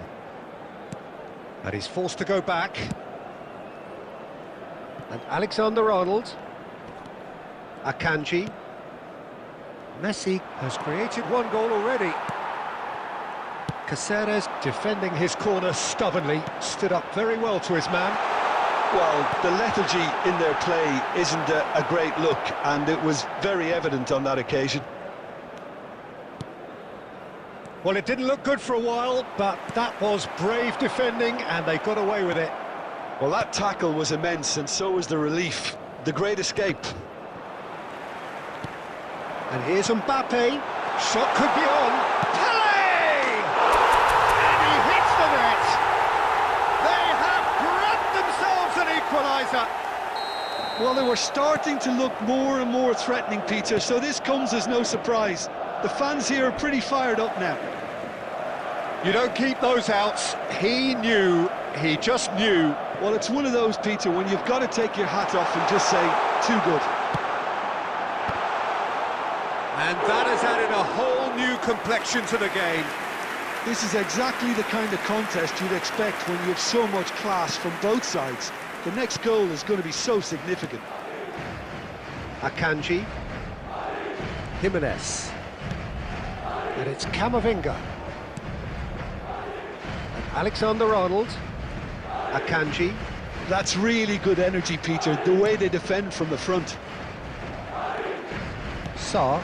And he's forced to go back. And Alexander-Arnold. Akanji. Messi has created one goal already. Caceres, defending his corner stubbornly, stood up very well to his man. Well, the lethargy in their play isn't a great look, and it was very evident on that occasion. Well, it didn't look good for a while, but that was brave defending, and they got away with it. Well, that tackle was immense, and so was the relief. The great escape. And here's Mbappe. Shot could be on. Pele! And he hits the net. They have grabbed themselves an equaliser. Well, they were starting to look more and more threatening, Peter, so this comes as no surprise. The fans here are pretty fired up now. You don't keep those outs. He knew, he just knew. Well, it's one of those, Peter, when you've got to take your hat off and just say, too good. And that has added a whole new complexion to the game. This is exactly the kind of contest you'd expect when you have so much class from both sides. The next goal is going to be so significant. Akanji. Jimenez. And it's Camavinga. And Alexander-Arnold. Akanji. That's really good energy, Peter, the way they defend from the front. Sarr.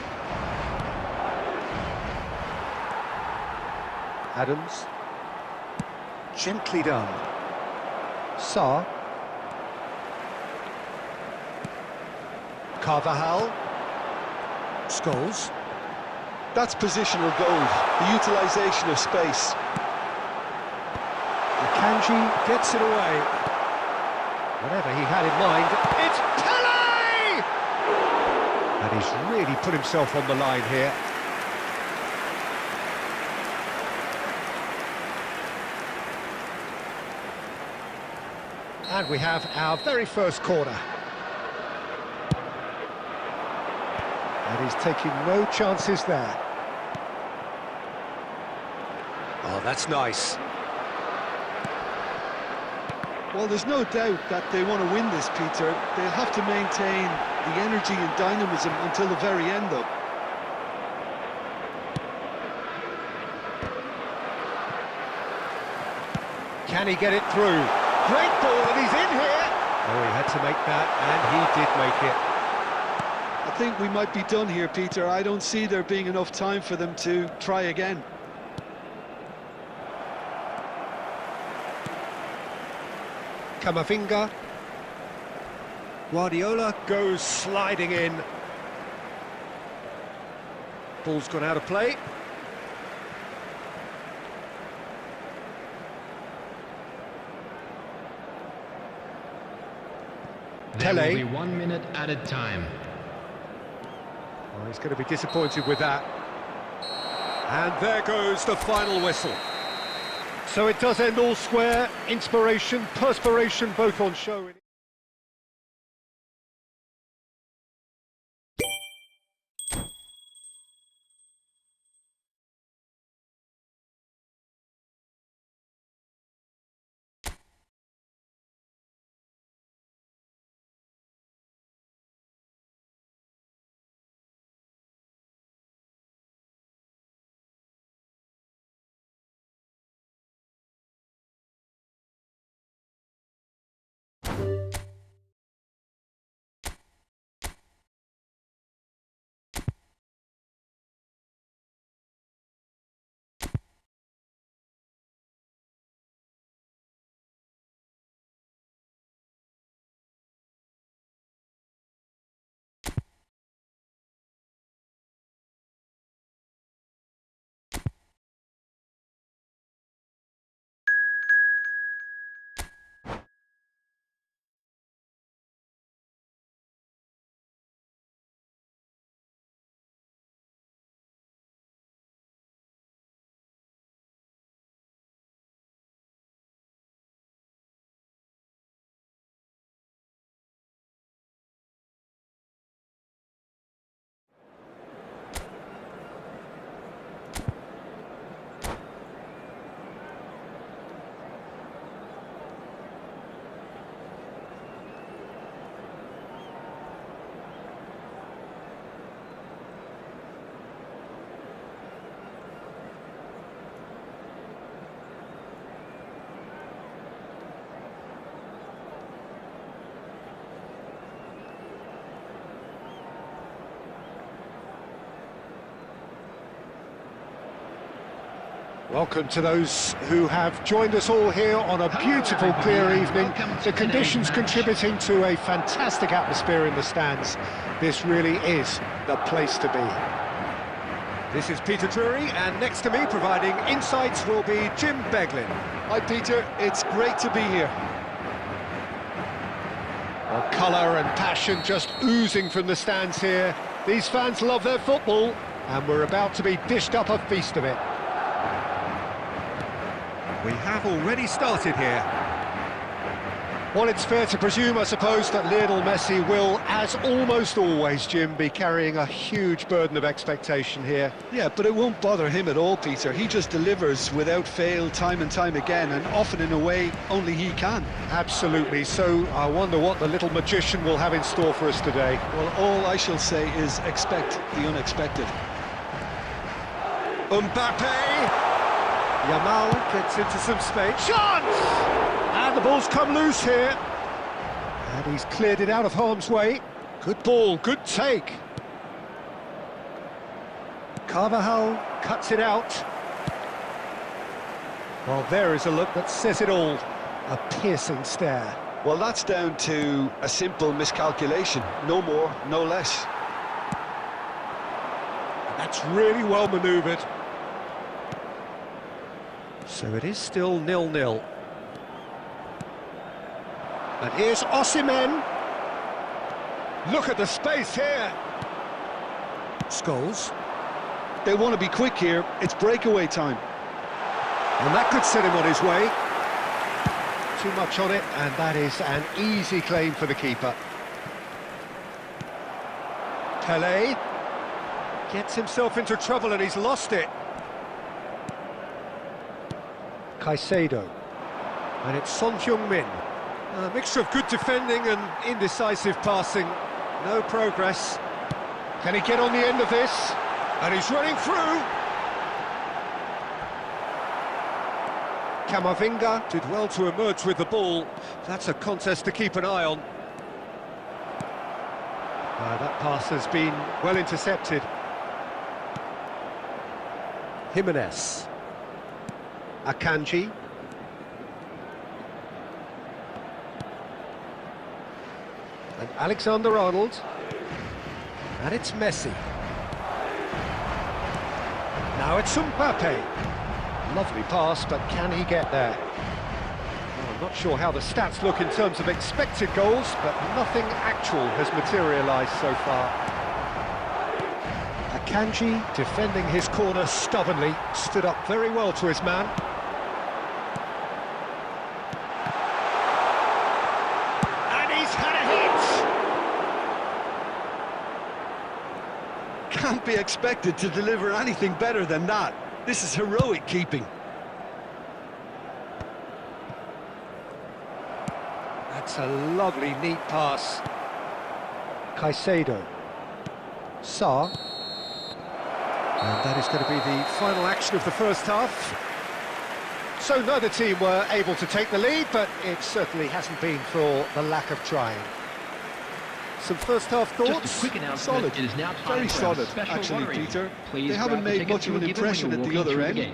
Adams. Gently done. Sarr. Carvajal. Scholes. That's positional gold, the utilisation of space. Akanji gets it away. Whatever he had in mind, it's Pele! And he's really put himself on the line here. And we have our very first corner. And he's taking no chances there. Oh, that's nice. Well, there's no doubt that they want to win this, Peter. They'll have to maintain the energy and dynamism until the very end, though. Can he get it through? Great ball, and he's in here! Oh, he had to make that, and he did make it. I think we might be done here, Peter. I don't see there being enough time for them to try again. Camavinga. Guardiola goes sliding in. Ball's gone out of play. There will Pele. be 1 minute added time. Oh, he's going to be disappointed with that. And there goes the final whistle. So it does end all square. Inspiration, perspiration, both on show. Welcome to those who have joined us all here on a beautiful, clear evening. The conditions contributing to a fantastic atmosphere in the stands. This really is the place to be. This is Peter Drury, and next to me, providing insights, will be Jim Beglin. Hi Peter, it's great to be here. Well, colour and passion just oozing from the stands here. These fans love their football, and we're about to be dished up a feast of it. We have already started here. Well, it's fair to presume, I suppose, that Lionel Messi will, as almost always, Jim, be carrying a huge burden of expectation here. Yeah, but it won't bother him at all, Peter. He just delivers without fail time and time again, and often in a way only he can. Absolutely. So I wonder what the little magician will have in store for us today. Well, all I shall say is expect the unexpected. Mbappe! Yamal gets into some space. Chance! And the ball's come loose here. And he's cleared it out of harm's way. Good ball, good take. Carvajal cuts it out. Well, there is a look that says it all. A piercing stare. Well, that's down to a simple miscalculation. No more, no less. That's really well manoeuvred. So it is still 0-0. And here's Osimhen. Look at the space here. Scholes. They want to be quick here. It's breakaway time. And that could set him on his way. Too much on it, and that is an easy claim for the keeper. Pelé gets himself into trouble and he's lost it. Caicedo, and it's Son Heung-min. A mixture of good defending and indecisive passing. No progress. Can he get on the end of this? And he's running through. Camavinga did well to emerge with the ball. That's a contest to keep an eye on. That pass has been well intercepted. Jimenez. Akanji. And Alexander-Arnold. And it's Messi. Now it's Mbappe. Lovely pass, but can he get there? Well, I'm not sure how the stats look in terms of expected goals, but nothing actual has materialised so far. Akanji, defending his corner stubbornly, stood up very well to his man. Can't be expected to deliver anything better than that. This is heroic keeping. That's a lovely, neat pass. Caicedo. Sarr. And that is going to be the final action of the first half. So neither team were able to take the lead, but it certainly hasn't been for the lack of trying. Some first-half thoughts? Just a quick announcement. Solid. It is now time Very for solid, special actually, lottery. Peter. Please they haven't made much of an impression at the other end,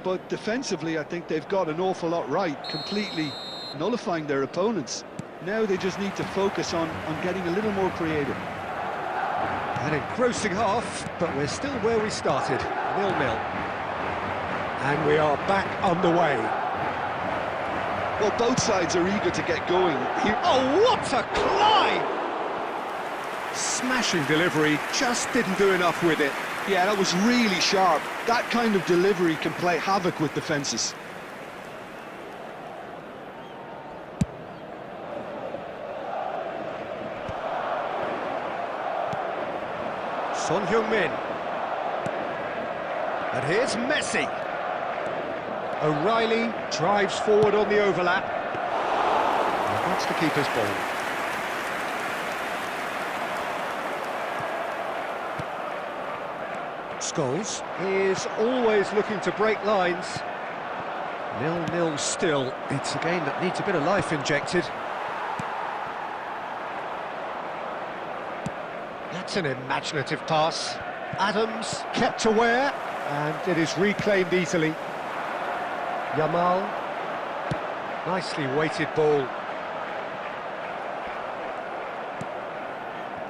but defensively I think they've got an awful lot right, completely nullifying their opponents. Now they just need to focus on getting a little more creative. An engrossing half, but we're still where we started, 0-0. And we are back underway. Well, both sides are eager to get going. Oh, what a climb! Smashing delivery, just didn't do enough with it. Yeah, that was really sharp. That kind of delivery can play havoc with defences. Son Heung-min. And here's Messi. O'Reilly drives forward on the overlap. And that's the keeper's ball. Scholes is always looking to break lines. 0-0 still. It's a game that needs a bit of life injected. That's an imaginative pass. Adams kept aware, and it is reclaimed easily. Yamal. Nicely weighted ball.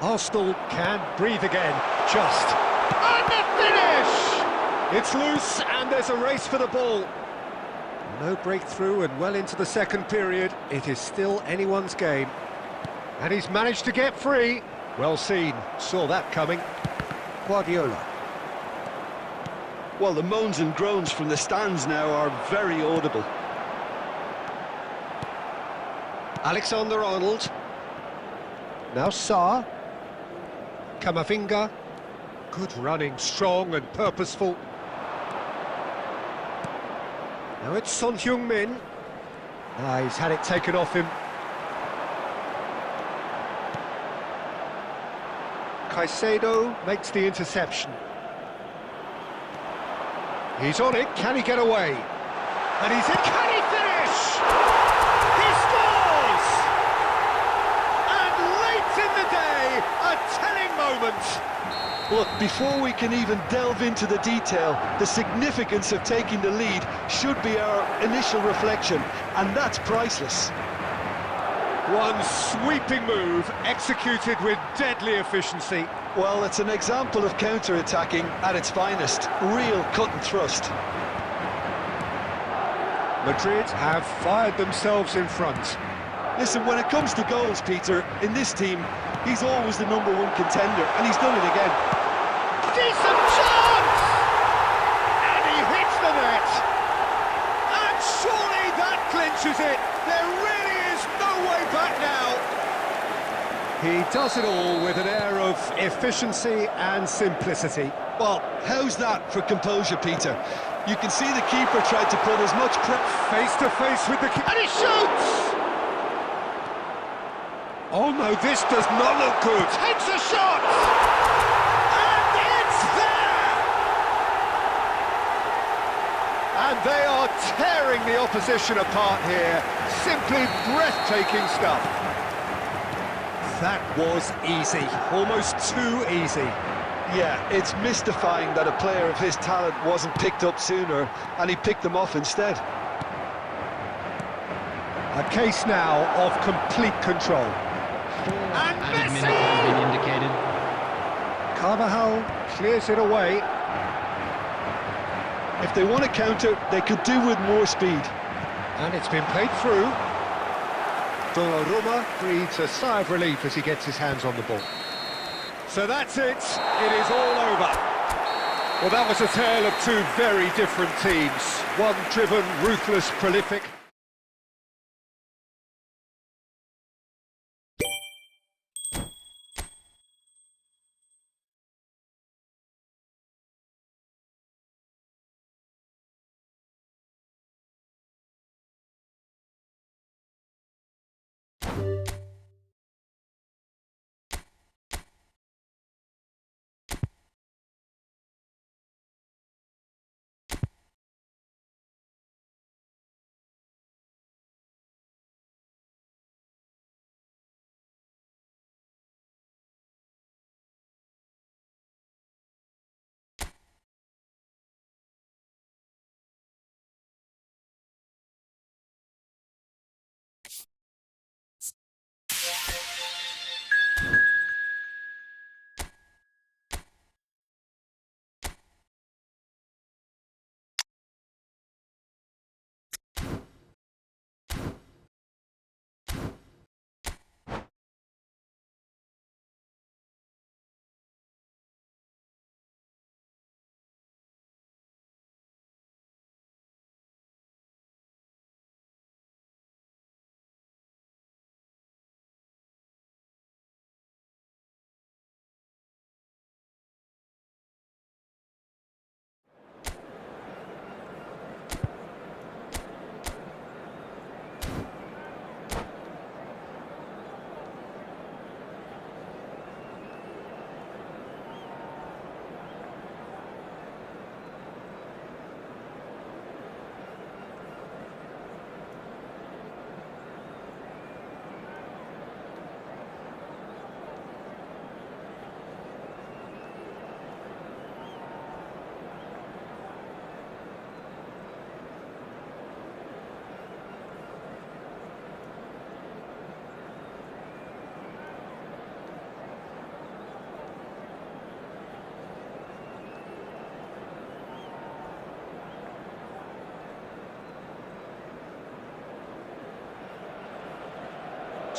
Arsenal can breathe again. Just. And the finish! It's loose and there's a race for the ball. No breakthrough and well into the second period. It is still anyone's game. And he's managed to get free. Well seen. Saw that coming. Guardiola. Well, the moans and groans from the stands now are very audible. Alexander-Arnold. Now Sarr. Camavinga. Good running, strong and purposeful. Now it's Son Heung-min. He's had it taken off him. Caicedo makes the interception. He's on it, can he get away? And he's in, can he finish? He scores! And late in the day, a telling moment. Look, before we can even delve into the detail, the significance of taking the lead should be our initial reflection, and that's priceless. One sweeping move, executed with deadly efficiency. Well, it's an example of counter-attacking at its finest. Real cut and thrust. Madrid have fired themselves in front. Listen, when it comes to goals, Peter, in this team, he's always the #1 contender, and he's done it again. Decent chance! And he hits the net! And surely that clinches it! There really is no way back now! He does it all with an air of efficiency and simplicity. Well, how's that for composure, Peter? You can see the keeper tried to put as much pressure Face to face with the keeper. And he shoots! Oh no, this does not look good. Takes a shot! And it's there! And they are tearing the opposition apart here. Simply breathtaking stuff. That was easy, almost too easy. Yeah, it's mystifying that a player of his talent wasn't picked up sooner, and he picked them off instead. A case now of complete control. And added minutes have been indicated. Carvajal clears it away. If they want to counter, they could do with more speed. And it's been played through. Donnarumma breathes a sigh of relief as he gets his hands on the ball. So that's it. It is all over. Well, that was a tale of two very different teams. One driven, ruthless, prolific.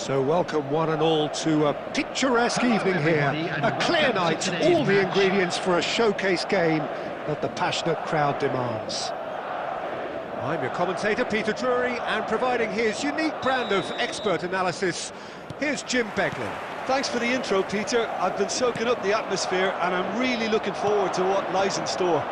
So welcome one and all to a picturesque evening here, a clear night, all the ingredients for a showcase game that the passionate crowd demands. I'm your commentator, Peter Drury, and providing his unique brand of expert analysis, here's Jim Beglin. Thanks for the intro, Peter. I've been soaking up the atmosphere and I'm really looking forward to what lies in store.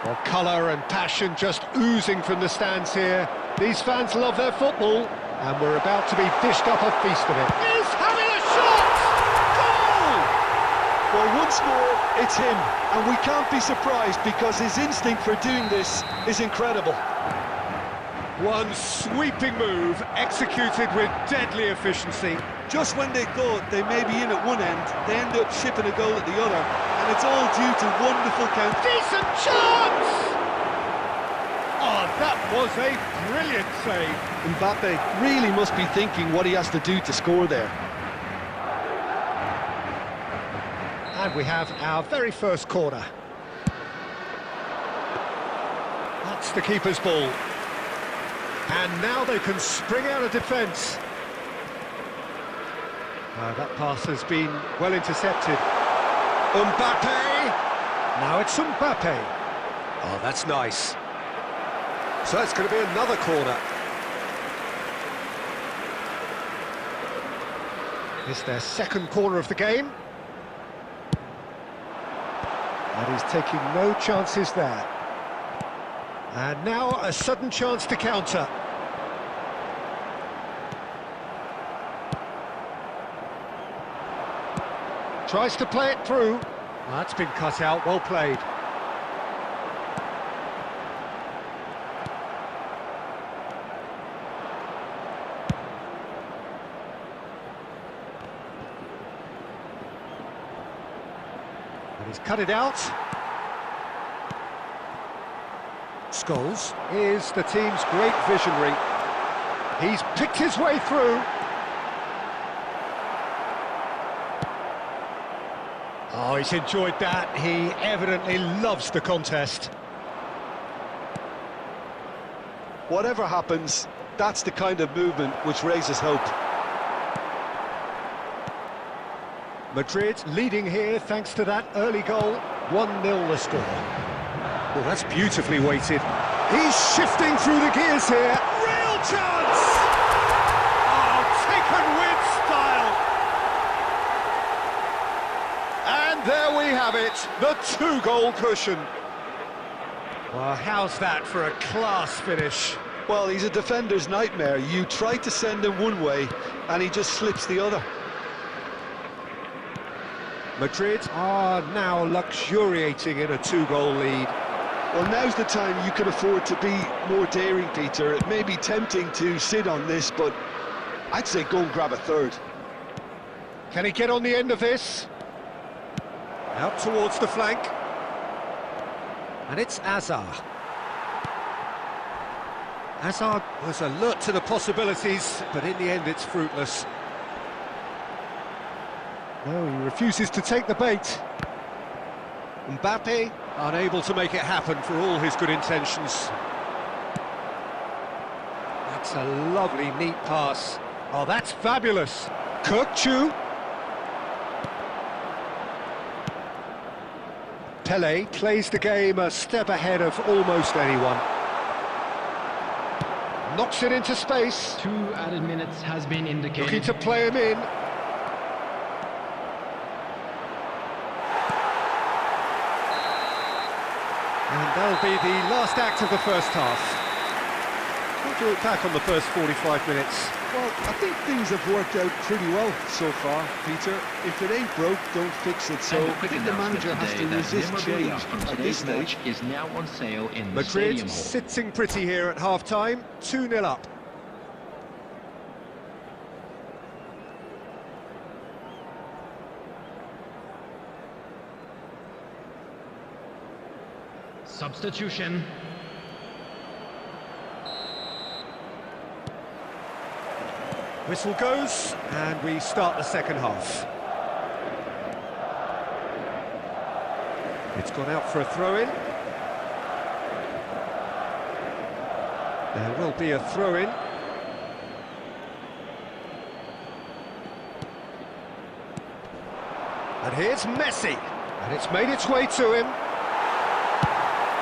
Well, colour and passion just oozing from the stands here. These fans love their football, and we're about to be dished up a feast of it. He's having a shot! Goal! Well, once more, it's him, and we can't be surprised because his instinct for doing this is incredible. One sweeping move, executed with deadly efficiency. Just when they thought they may be in at one end, they end up shipping a goal at the other, and it's all due to wonderful counter. Decent chance! Oh, that was a brilliant save. Mbappe really must be thinking what he has to do to score there. And we have our very first corner. That's the keeper's ball. And now they can spring out of defence. That pass has been well intercepted. Mbappe! Now it's Mbappe. Oh, that's nice. So it's going to be another corner. It's their second corner of the game. And he's taking no chances there. And now a sudden chance to counter. Tries to play it through. Well, that's been cut out, well played. And he's cut it out. Scholes is the team's great visionary. He's picked his way through. Oh, he's enjoyed that. He evidently loves the contest. Whatever happens, that's the kind of movement which raises hope. Madrid leading here thanks to that early goal. 1-0 the score. Well, that's beautifully weighted. He's shifting through the gears here. Real chance! Oh, taken with style. And there we have it, the two-goal cushion. Well, how's that for a class finish? Well, he's a defender's nightmare. You try to send him one way, and he just slips the other. Madrid are now luxuriating in a two-goal lead. Well, now's the time you can afford to be more daring, Peter. It may be tempting to sit on this, but I'd say go and grab a third. Can he get on the end of this? Out towards the flank. And it's Hazard. Hazard was alert to the possibilities, but in the end it's fruitless. No, he refuses to take the bait. Mbappe unable to make it happen for all his good intentions. That's a lovely, neat pass. Oh, that's fabulous. Kirkchu. Pele plays the game a step ahead of almost anyone. Knocks it into space. 2 added minutes has been indicated. Looking to play him in. And that'll be the last act of the first half. What do you look back on the first 45 minutes? Well, I think things have worked out pretty well so far, Peter. If it ain't broke, don't fix it. So I think the manager has to resist change at this stage. Is now on sale in the Madrid Stadium Hall. sitting pretty here at half-time, 2-0 up. Substitution. Whistle goes, and we start the second half. It's gone out for a throw-in. There will be a throw-in. And here's Messi, and it's made its way to him.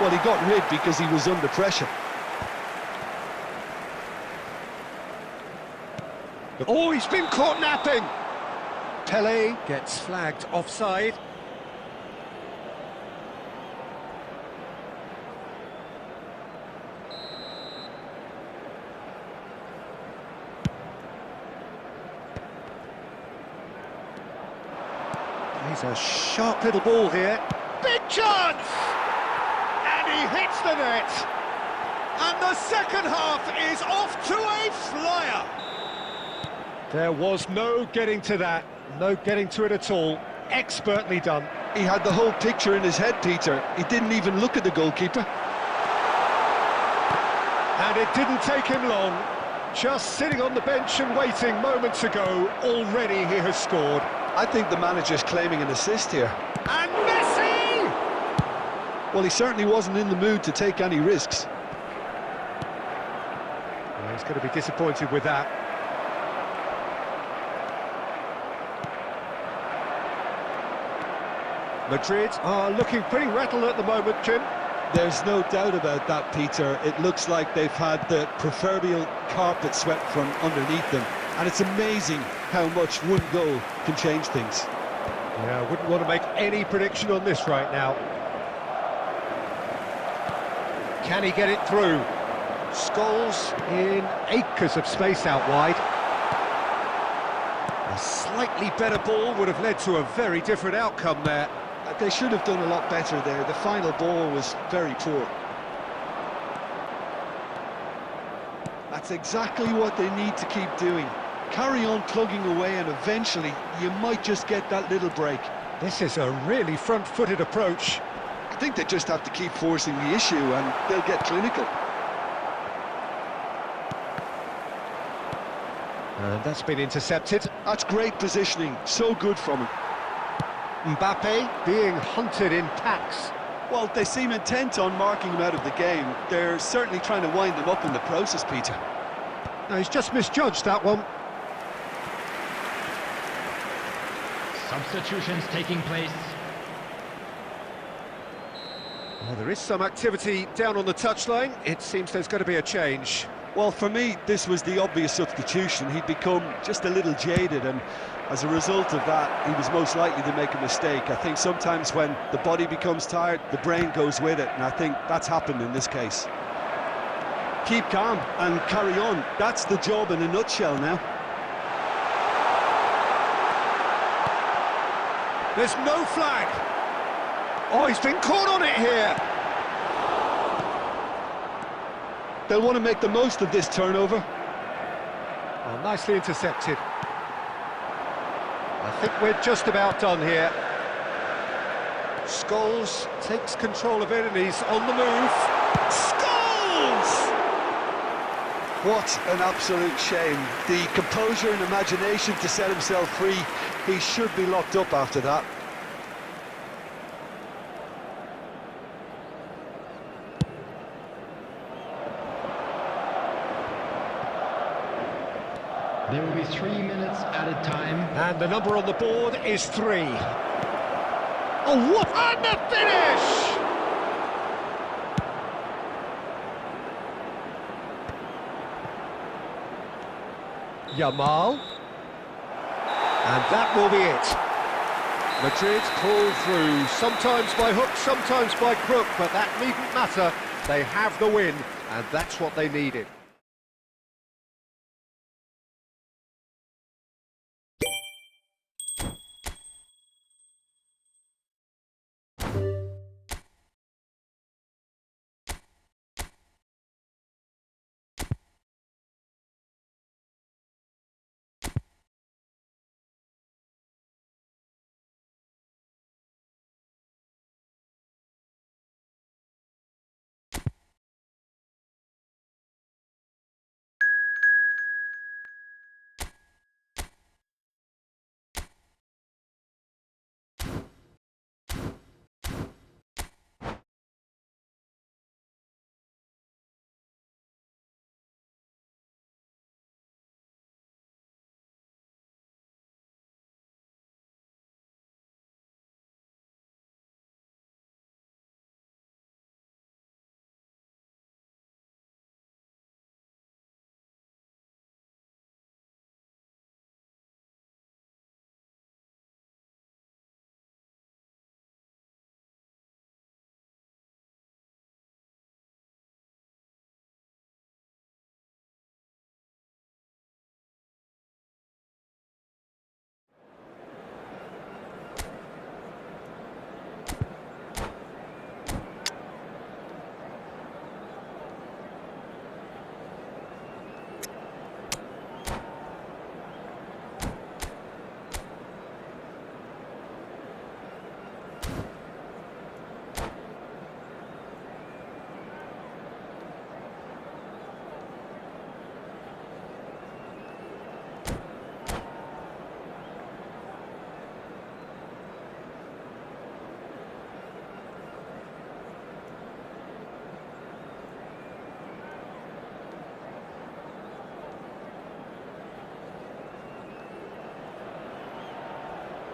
Well, he got rid because he was under pressure. Oh, he's been caught napping. Pele gets flagged offside. He's a sharp little ball here. Big chance! And he hits the net. And the second half is off to a flyer. There was no getting to that. No getting to it at all. Expertly done. He had the whole picture in his head, Peter. He didn't even look at the goalkeeper. And it didn't take him long. Just sitting on the bench and waiting moments ago, already he has scored. I think the manager's claiming an assist here. And Messi! Well, he certainly wasn't in the mood to take any risks. Well, he's going to be disappointed with that. Madrid are looking pretty rattled at the moment, Jim. There's no doubt about that, Peter. It looks like they've had the proverbial carpet swept from underneath them. And it's amazing how much one goal can change things. Yeah, I wouldn't want to make any prediction on this right now. Can he get it through? Scholes in acres of space out wide. A slightly better ball would have led to a very different outcome there. They should have done a lot better there. The final ball was very poor. That's exactly what they need to keep doing. Carry on plugging away and eventually you might just get that little break. This is a really front-footed approach. I think they just have to keep forcing the issue and they'll get clinical. And that's been intercepted. That's great positioning, so good from him. Mbappe being hunted in packs. Well, they seem intent on marking him out of the game. They're certainly trying to wind him up in the process, Peter. No, he's just misjudged that one. Substitutions taking place. Well, there is some activity down on the touchline. It seems there's going to be a change. Well, for me, this was the obvious substitution. He'd become just a little jaded, and as a result of that, he was most likely to make a mistake. I think sometimes when the body becomes tired, the brain goes with it, and I think that's happened in this case. Keep calm and carry on. That's the job in a nutshell now. There's no flag. Oh, he's been caught on it here. They'll want to make the most of this turnover. Oh, nicely intercepted. I think we're just about done here. Scholes takes control of it and he's on the move. Scholes! What an absolute shame. The composure and imagination to set himself free. He should be locked up after that. There will be 3 minutes added time. And the number on the board is 3. Oh, what? And the finish! Yamal. And that will be it. Madrid pull through, sometimes by hook, sometimes by crook, but that needn't matter. They have the win, and that's what they needed.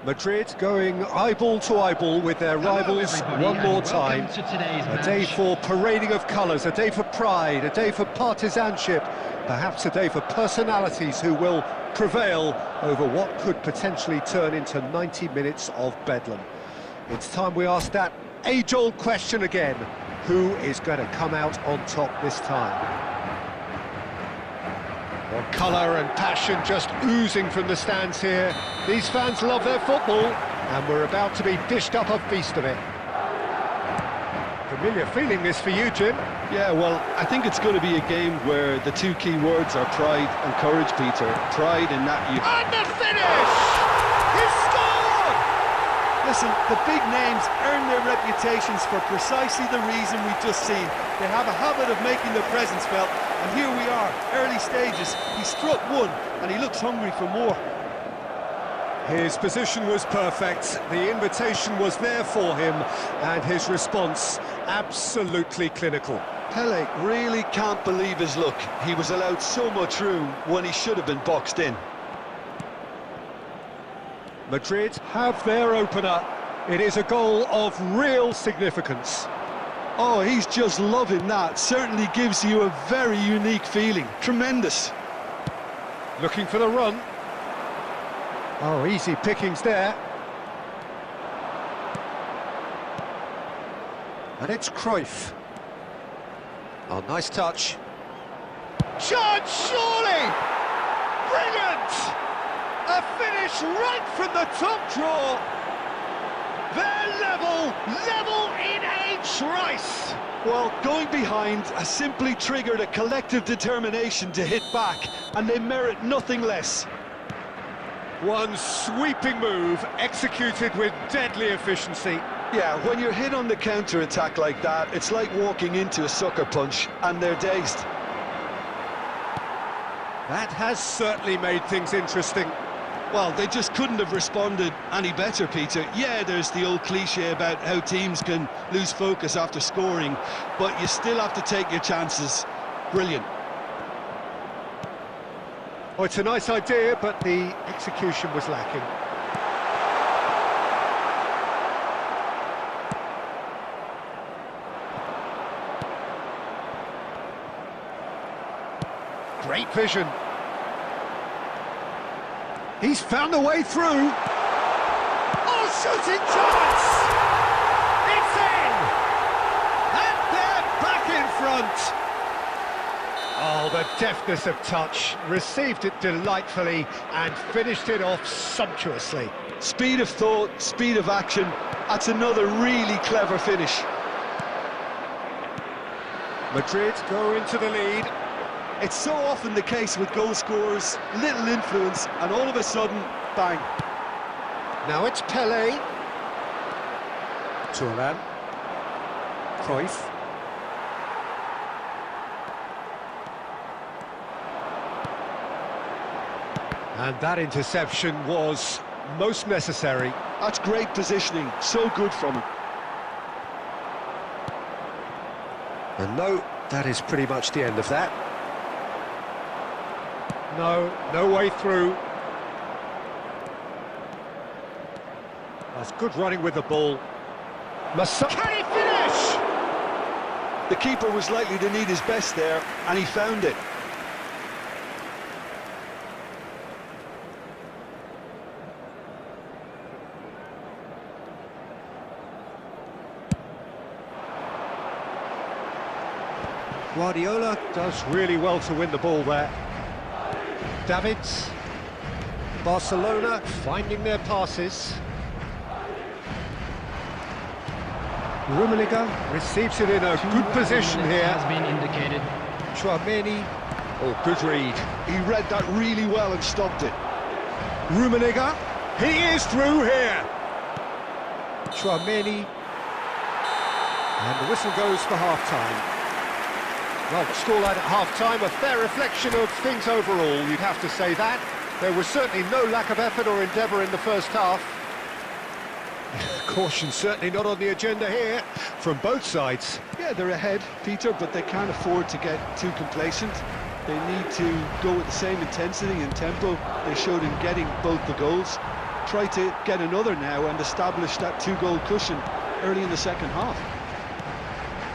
Madrid going eyeball to eyeball with their rivals one more time. A day for parading of colours, a day for pride, a day for partisanship, perhaps a day for personalities who will prevail over what could potentially turn into 90 minutes of bedlam. It's time we ask that age-old question again. Who is going to come out on top this time? Well, colour and passion just oozing from the stands here. These fans love their football, and we're about to be dished up a feast of it. Familiar feeling this for you, Jim? Yeah, well, I think it's going to be a game where the two key words are pride and courage, Peter. Pride in that you... And the finish! He's scored! Listen, the big names earn their reputations for precisely the reason we've just seen. They have a habit of making their presence felt, and here we are, early stages. He struck one, and he looks hungry for more. His position was perfect, the invitation was there for him, and his response absolutely clinical. Pele really can't believe his luck. He was allowed so much room when he should have been boxed in. Madrid have their opener. It is a goal of real significance. Oh, he's just loving that. Certainly gives you a very unique feeling. Tremendous. Looking for the run. Oh, easy pickings there. And it's Cruyff. Oh, nice touch. Chance, surely! Brilliant! A finish right from the top draw. They're level in a trice. Well, going behind has simply triggered a collective determination to hit back, and they merit nothing less. One sweeping move, executed with deadly efficiency. Yeah, when you're hit on the counter-attack like that, it's like walking into a sucker punch, and they're dazed. That has certainly made things interesting. Well, they just couldn't have responded any better, Peter. Yeah, there's the old cliche about how teams can lose focus after scoring, but you still have to take your chances. Brilliant. Oh, it's a nice idea, but the execution was lacking. Great vision. He's found a way through. Oh, shooting chance! It's in! And they're back in front. Oh, the deftness of touch. Received it delightfully and finished it off sumptuously. Speed of thought, speed of action. That's another really clever finish. Madrid go into the lead. It's so often the case with goal scorers, little influence, and all of a sudden, bang. Now it's Pele. Turan. Cruyff. And that interception was most necessary. That's great positioning, so good from him. And no, that is pretty much the end of that. No way through. That's good running with the ball. Can he finish? The keeper was likely to need his best there, and he found it. Guardiola does really well to win the ball there. Davids. Barcelona finding their passes. Rummenigge receives it in a good position here. Has been indicated. Chouameni. Oh, good read. He read that really well and stopped it. Rummenigge. He is through here. Chouameni. And the whistle goes for half-time. Well, the scoreline at half-time, a fair reflection of things overall, you'd have to say that. There was certainly no lack of effort or endeavour in the first half. Caution certainly not on the agenda here, from both sides. Yeah, they're ahead, Peter, but they can't afford to get too complacent. They need to go with the same intensity and tempo they showed in getting both the goals. try to get another now and establish that two-goal cushion early in the second half.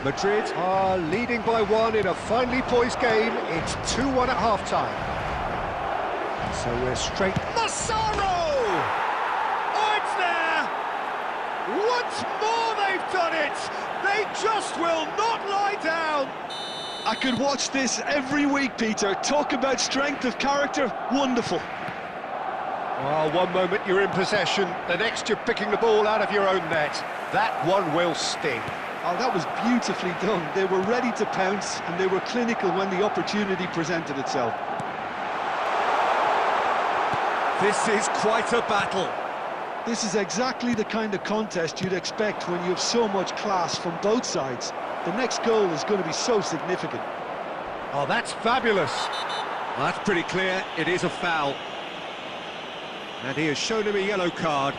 Madrid are leading by 1 in a finely poised game. It's 2-1 at half-time. So we're straight... Massaro! Oh, it's there! Once more they've done it! They just will not lie down! I could watch this every week, Peter. Talk about strength of character. Wonderful. Well, one moment you're in possession, the next you're picking the ball out of your own net. That one will sting. Oh, that was beautifully done. They were ready to pounce, and they were clinical when the opportunity presented itself. This is quite a battle. This is exactly the kind of contest you'd expect when you have so much class from both sides. The next goal is going to be so significant. Oh, that's fabulous. Well, that's pretty clear. It is a foul. And he has shown him a yellow card.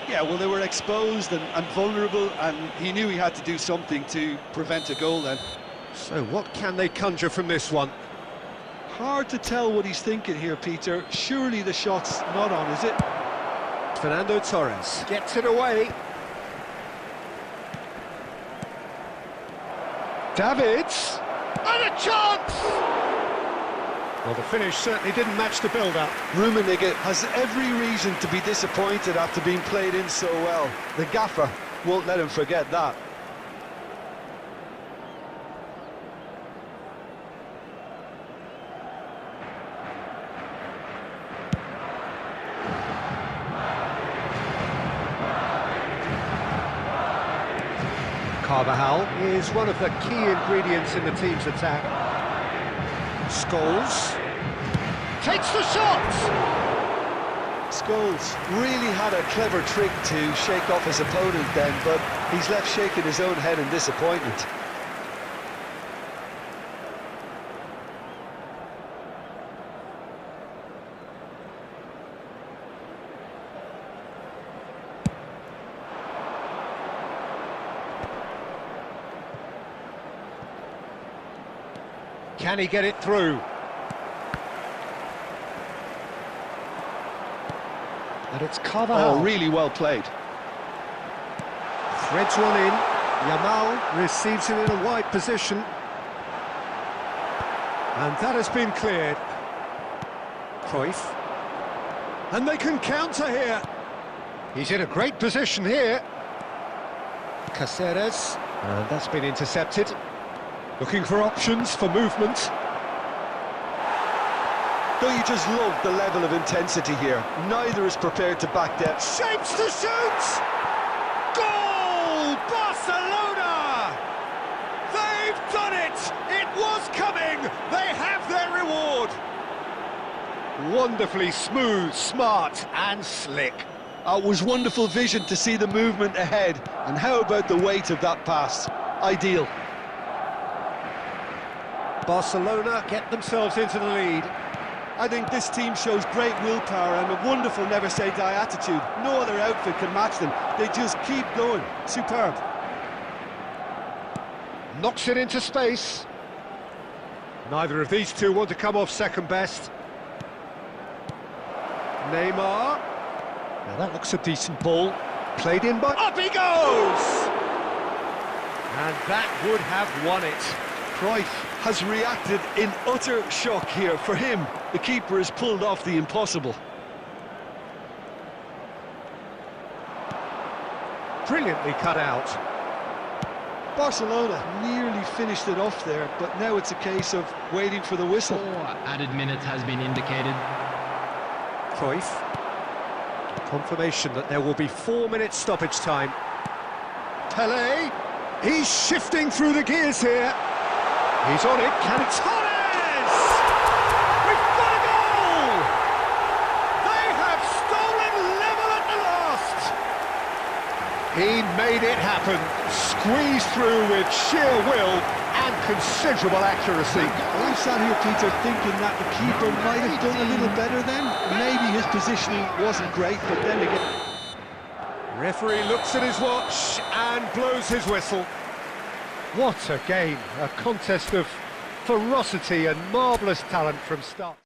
Yeah, well, they were exposed and vulnerable, and he knew he had to do something to prevent a goal then. So what can they conjure from this one? Hard to tell what he's thinking here, Peter. Surely the shot's not on, is it? Fernando Torres gets it away. Davids, and a chance! Well, the finish certainly didn't match the build-up. Rummenigge has every reason to be disappointed after being played in so well. The gaffer won't let him forget that. Carvajal is one of the key ingredients in the team's attack. Scholes takes the shot! Scholes really had a clever trick to shake off his opponent then, but he's left shaking his own head in disappointment. Can he get it through? And it's Carvajal. Oh, really well played. Threads one in. Yamal receives it in a wide position. And that has been cleared. Cruyff. And they can counter here. He's in a great position here. Caceres. And that's been intercepted. Looking for options for movement. Don't you just love the level of intensity here? Neither is prepared to back down. Shapes to shoot! Goal! Barcelona! They've done it! It was coming! They have their reward! Wonderfully smooth, smart and slick. It was wonderful vision to see the movement ahead. And how about the weight of that pass? Ideal. Barcelona get themselves into the lead. I think this team shows great willpower and a wonderful never-say-die attitude. No other outfit can match them. They just keep going. Superb. Knocks it into space. Neither of these two want to come off second best. Neymar. Now that looks a decent ball. Played in by... Up he goes! And that would have won it. Cruyff has reacted in utter shock here. For him, the keeper has pulled off the impossible. Brilliantly cut out. Barcelona nearly finished it off there, but now it's a case of waiting for the whistle. 4 added minutes has been indicated. Cruyff. Confirmation that there will be 4 minutes stoppage time. Pelé. He's shifting through the gears here. He's on it. Can it? Torres! We've got a goal! They have stolen level at the last. He made it happen. Squeezed through with sheer will and considerable accuracy. Well, I'm sat here, Peter, thinking that the keeper might have done a little better then. Maybe his positioning wasn't great, but then again... Referee looks at his watch and blows his whistle. What a game, a contest of ferocity and marvellous talent from start.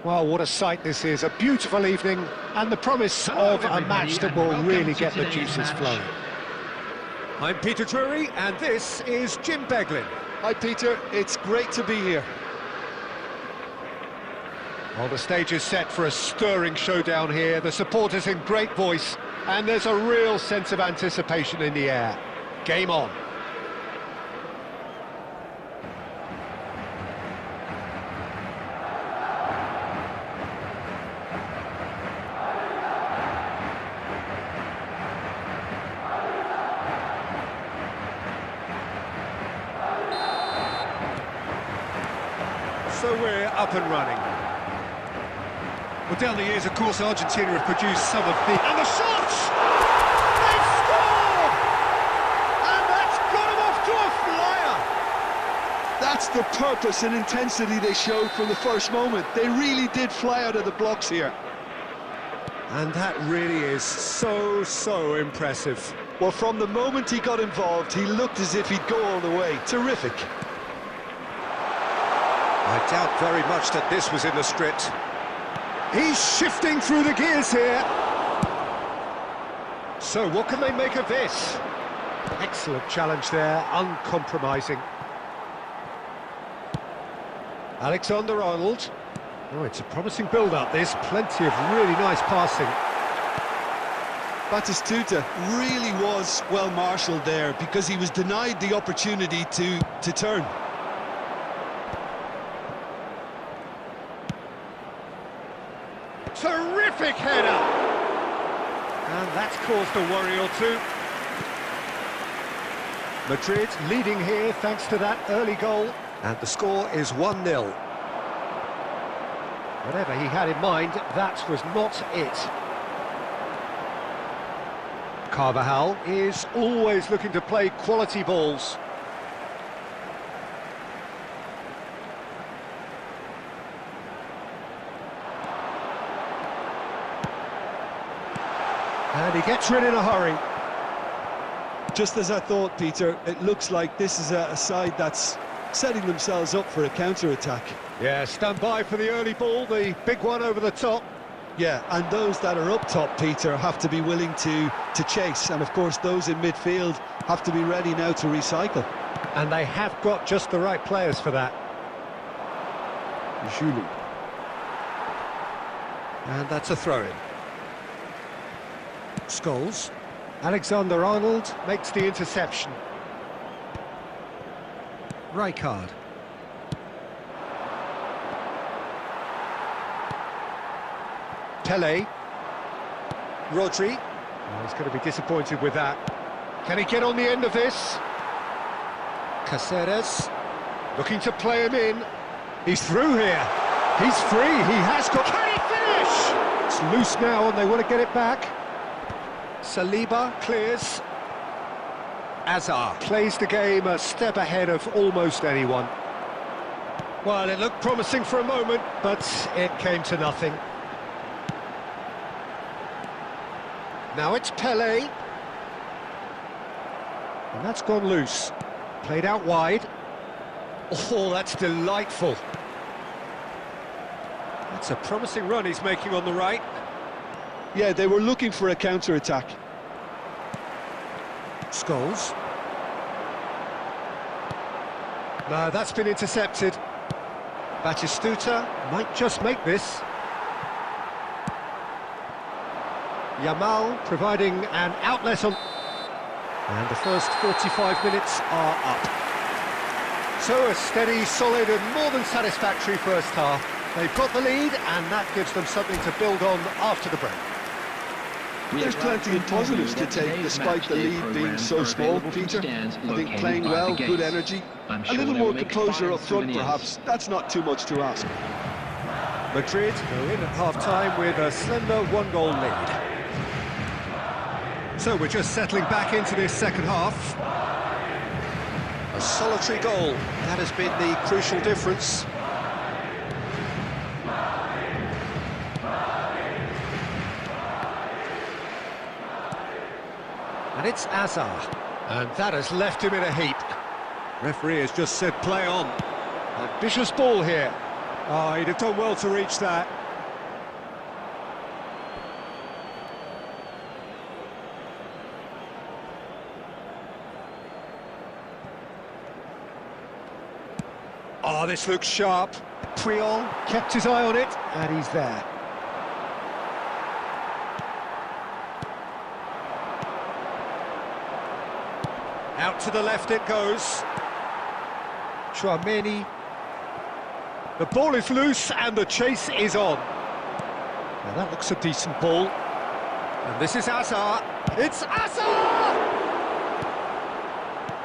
Well, what a sight this is, a beautiful evening, and the promise of a match that will really get the juices flowing. I'm Peter Drury, and this is Jim Beglin. Hi Peter, it's great to be here. Well, the stage is set for a stirring showdown here, the supporters in great voice, and there's a real sense of anticipation in the air. Game on. So we're up and running. Well, down the years, of course, Argentina have produced some of the... And the shots! They've scored! And that's got them off to a flyer! That's the purpose and intensity they showed from the first moment. They really did fly out of the blocks here. And that really is so impressive. Well, from the moment he got involved, he looked as if he'd go all the way. Terrific. I doubt very much that this was in the script. He's shifting through the gears here. So what can they make of this? Excellent challenge there, uncompromising. Alexander-Arnold. Oh, it's a promising build-up. There's plenty of really nice passing. Batistuta really was well marshalled there because he was denied the opportunity to turn. Terrific header! And that's caused a worry or two. Madrid leading here thanks to that early goal. And the score is 1-0. Whatever he had in mind, that was not it. Carvajal is always looking to play quality balls. And he gets rid in a hurry. Just as I thought, Peter, it looks like this is a side that's setting themselves up for a counter-attack. Yeah, stand by for the early ball, the big one over the top. Yeah, and those that are up top, Peter, have to be willing to chase. And, of course, those in midfield have to be ready now to recycle. And they have got just the right players for that. Julie. And that's a throw-in. Scholes. Alexander-Arnold makes the interception. Rijkaard. Pele. Rodri. Oh, he's going to be disappointed with that. Can he get on the end of this? Caceres. Looking to play him in. He's through here. He's free. He has got... Can he finish? It's loose now and they want to get it back. Saliba clears. Azar plays the game a step ahead of almost anyone. Well, it looked promising for a moment, but it came to nothing. Now it's Pele. And that's gone loose. Played out wide. Oh, that's delightful. That's a promising run he's making on the right. Yeah, they were looking for a counter-attack. Scholes. No, that's been intercepted. Batistuta might just make this. Yamal providing an outlet on... And the first 45 minutes are up. So a steady, solid and more than satisfactory first half. They've got the lead and that gives them something to build on after the break. There's plenty of positives to take despite the lead being so small, Peter. I think playing well, good energy, a little more composure up front perhaps, that's not too much to ask. Madrid go in at half-time with a slender one-goal lead. So we're just settling back into this second half. A solitary goal, that has been the crucial difference. And it's Azar, and that has left him in a heap. Referee has just said play on. Ambitious ball here. Oh, he'd have done well to reach that. Oh, this looks sharp. Puyol kept his eye on it, and he's there. Out to the left it goes. Chouameni. The ball is loose and the chase is on. Now that looks a decent ball. And this is Hazard. It's Hazard!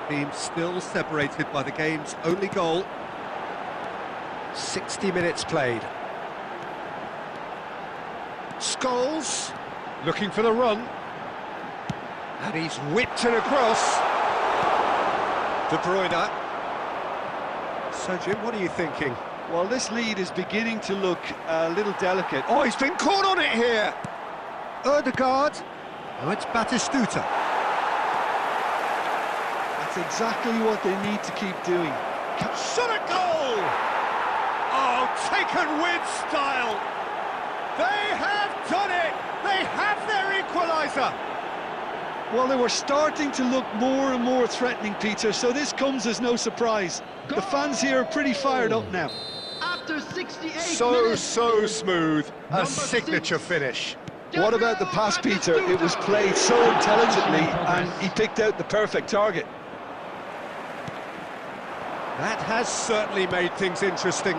Team still separated by the game's only goal. 60 minutes played. Scholes looking for the run. And he's whipped it across. De Bruyne. So, Jim, what are you thinking? Well, this lead is beginning to look a little delicate. Oh, he's been caught on it here! Ødegaard. Oh, it's Batistuta. That's exactly what they need to keep doing. Shot a goal! Oh, taken with style! They have done it! They have their equaliser! Well, they were starting to look more and more threatening, Peter, so this comes as no surprise. The fans here are pretty fired up now. After 68 So minutes, smooth. A Number signature 6. finish. What about the pass, Peter? It was played so intelligently and he picked out the perfect target. That has certainly made things interesting.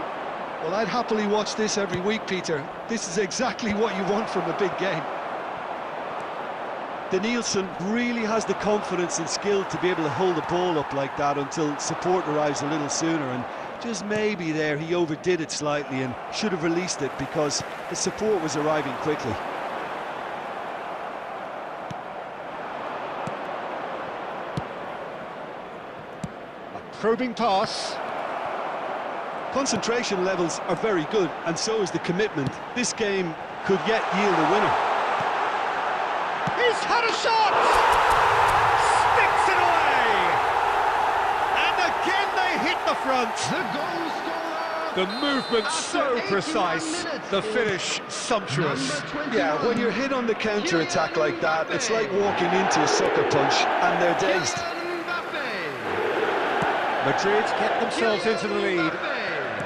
Well, I'd happily watch this every week, Peter. This is exactly what you want from a big game. Danielson really has the confidence and skill to be able to hold the ball up like that until support arrives a little sooner, and just maybe there he overdid it slightly and should have released it because the support was arriving quickly. A probing pass. Concentration levels are very good, and so is the commitment. This game could yet yield a winner. He's had a shot! Sticks it away! And again they hit the front. The goal scorer. The movement so After precise, 81 minutes the is finish sumptuous. Number 21. Yeah, when you're hit on the counter-attack like that, it's like walking into a sucker punch, and they're dazed. Madrid get themselves into the lead.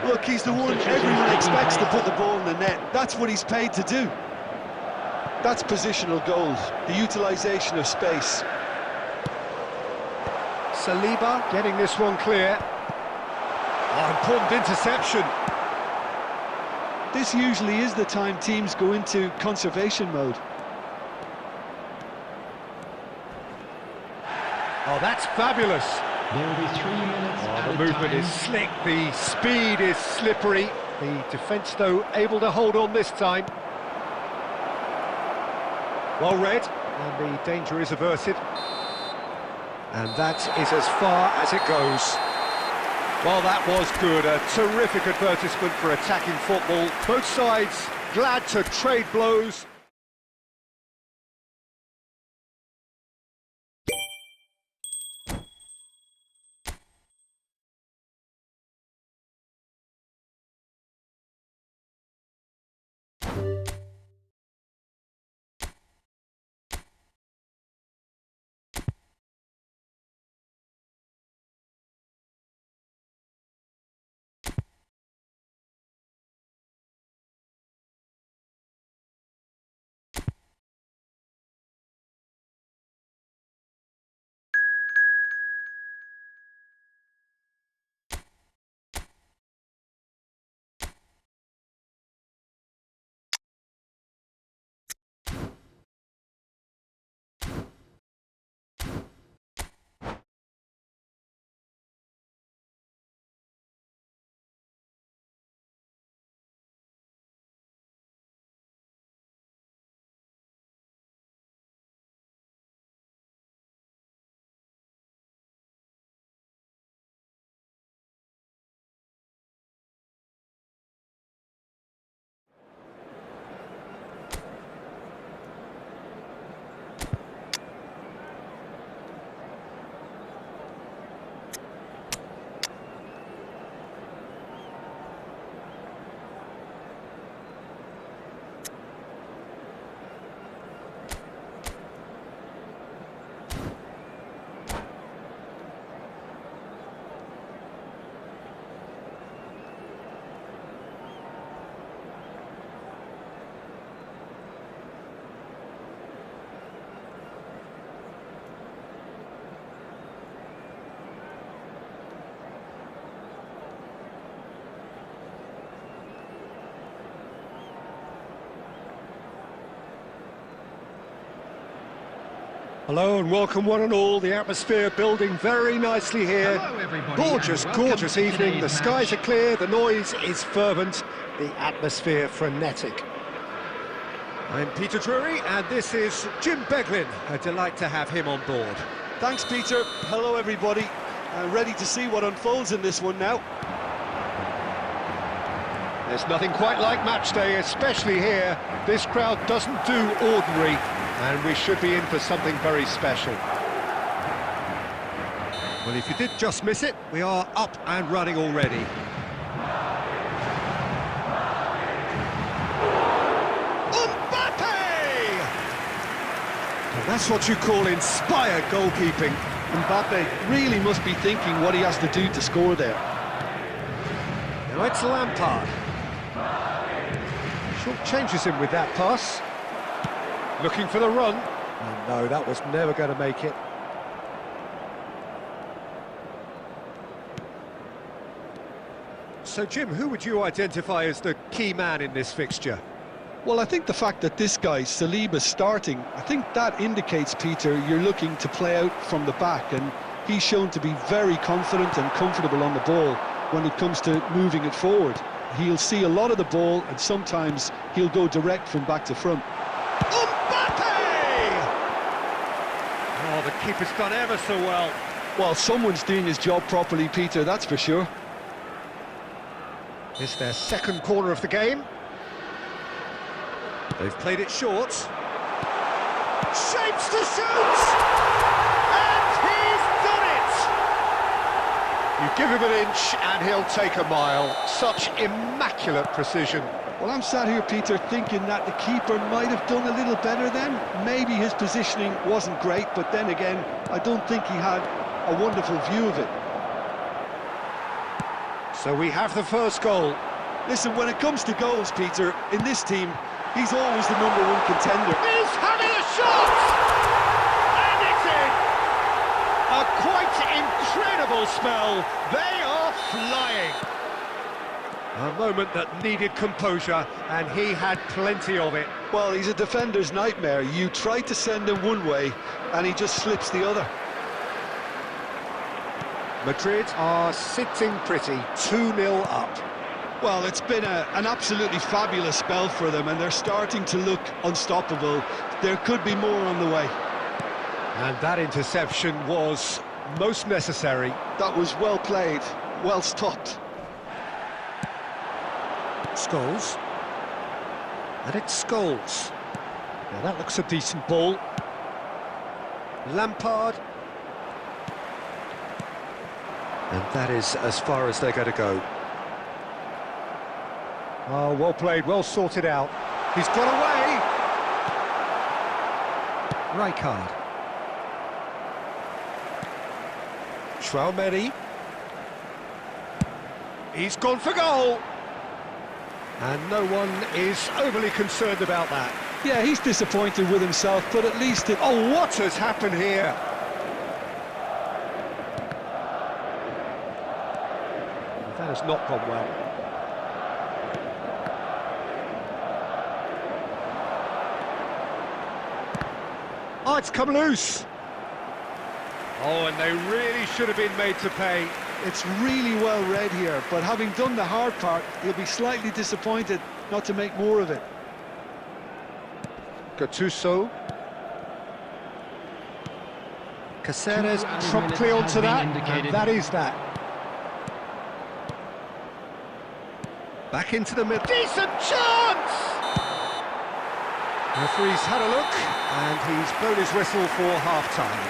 Look, he's the one everyone expects to put the ball in the net. That's what he's paid to do. That's positional goals, the utilisation of space. Saliba getting this one clear. Oh, important interception. This usually is the time teams go into conservation mode. Oh, that's fabulous. There will be 3 minutes Oh, added the movement time. is slick, the speed is slippery. The defence, though, able to hold on this time. Well read, and the danger is averted. And that is as far as it goes. Well, that was good. A terrific advertisement for attacking football. Both sides glad to trade blows. Hello and welcome one and all. The atmosphere building very nicely here. Hello, everybody, Gorgeous, and welcome gorgeous to evening. The today's skies are match. clear, the noise is fervent, the atmosphere frenetic. I'm Peter Drury and this is Jim Beglin. A delight to have him on board. Thanks, Peter. Hello, everybody. Ready to see what unfolds in this one now. There's nothing quite like match day, especially here. This crowd doesn't do ordinary, and we should be in for something very special. Well, if you did just miss it, we are up and running already. Mbappe! Well, that's what you call inspired goalkeeping. Mbappe really must be thinking what he has to do to score there. Now it's Lampard. Short changes him with that pass. Looking for the run. And no, that was never going to make it. So, Jim, who would you identify as the key man in this fixture? Well, I think the fact that this guy, Saliba's starting, I think that indicates, Peter, you're looking to play out from the back, and he's shown to be very confident and comfortable on the ball when it comes to moving it forward. He'll see a lot of the ball, and sometimes he'll go direct from back to front. Mbappe! Oh, the keeper's done ever so well. Well, someone's doing his job properly, Peter, that's for sure. It's their second corner of the game. They've played it short. Shapes to shoot! And he's done it! You give him an inch and he'll take a mile. Such immaculate precision. Well, I'm sat here, Peter, thinking that the keeper might have done a little better then. Maybe his positioning wasn't great, but then again, I don't think he had a wonderful view of it. So we have the first goal. Listen, when it comes to goals, Peter, in this team, he's always the #1 contender. He's having a shot! And it's in! A quite incredible spell. They are flying. A moment that needed composure, and he had plenty of it. Well, he's a defender's nightmare. You try to send him one way, and he just slips the other. Madrid are sitting pretty, 2-0 up. Well, it's been an absolutely fabulous spell for them, and they're starting to look unstoppable. There could be more on the way. And that interception was most necessary. That was well played, well stopped. Scholes. And it's Scholes. Now that looks a decent ball. Lampard. And that is as far as they're going to go. Oh, well played, well sorted out. He's got away! Rijkaard. Schwalmeri. He's gone for goal! And no one is overly concerned about that. Yeah, he's disappointed with himself, but at least it... Oh, what has happened here? That has not gone well. Oh, it's come loose. Oh, and they really should have been made to pay. It's really well read here, but having done the hard part, he'll be slightly disappointed not to make more of it. Gattuso. Caceres 2 added promptly minutes onto have that, been indicated. and that is that. Back into the middle. Decent chance! The referee's had a look, and he's blown his whistle for half-time.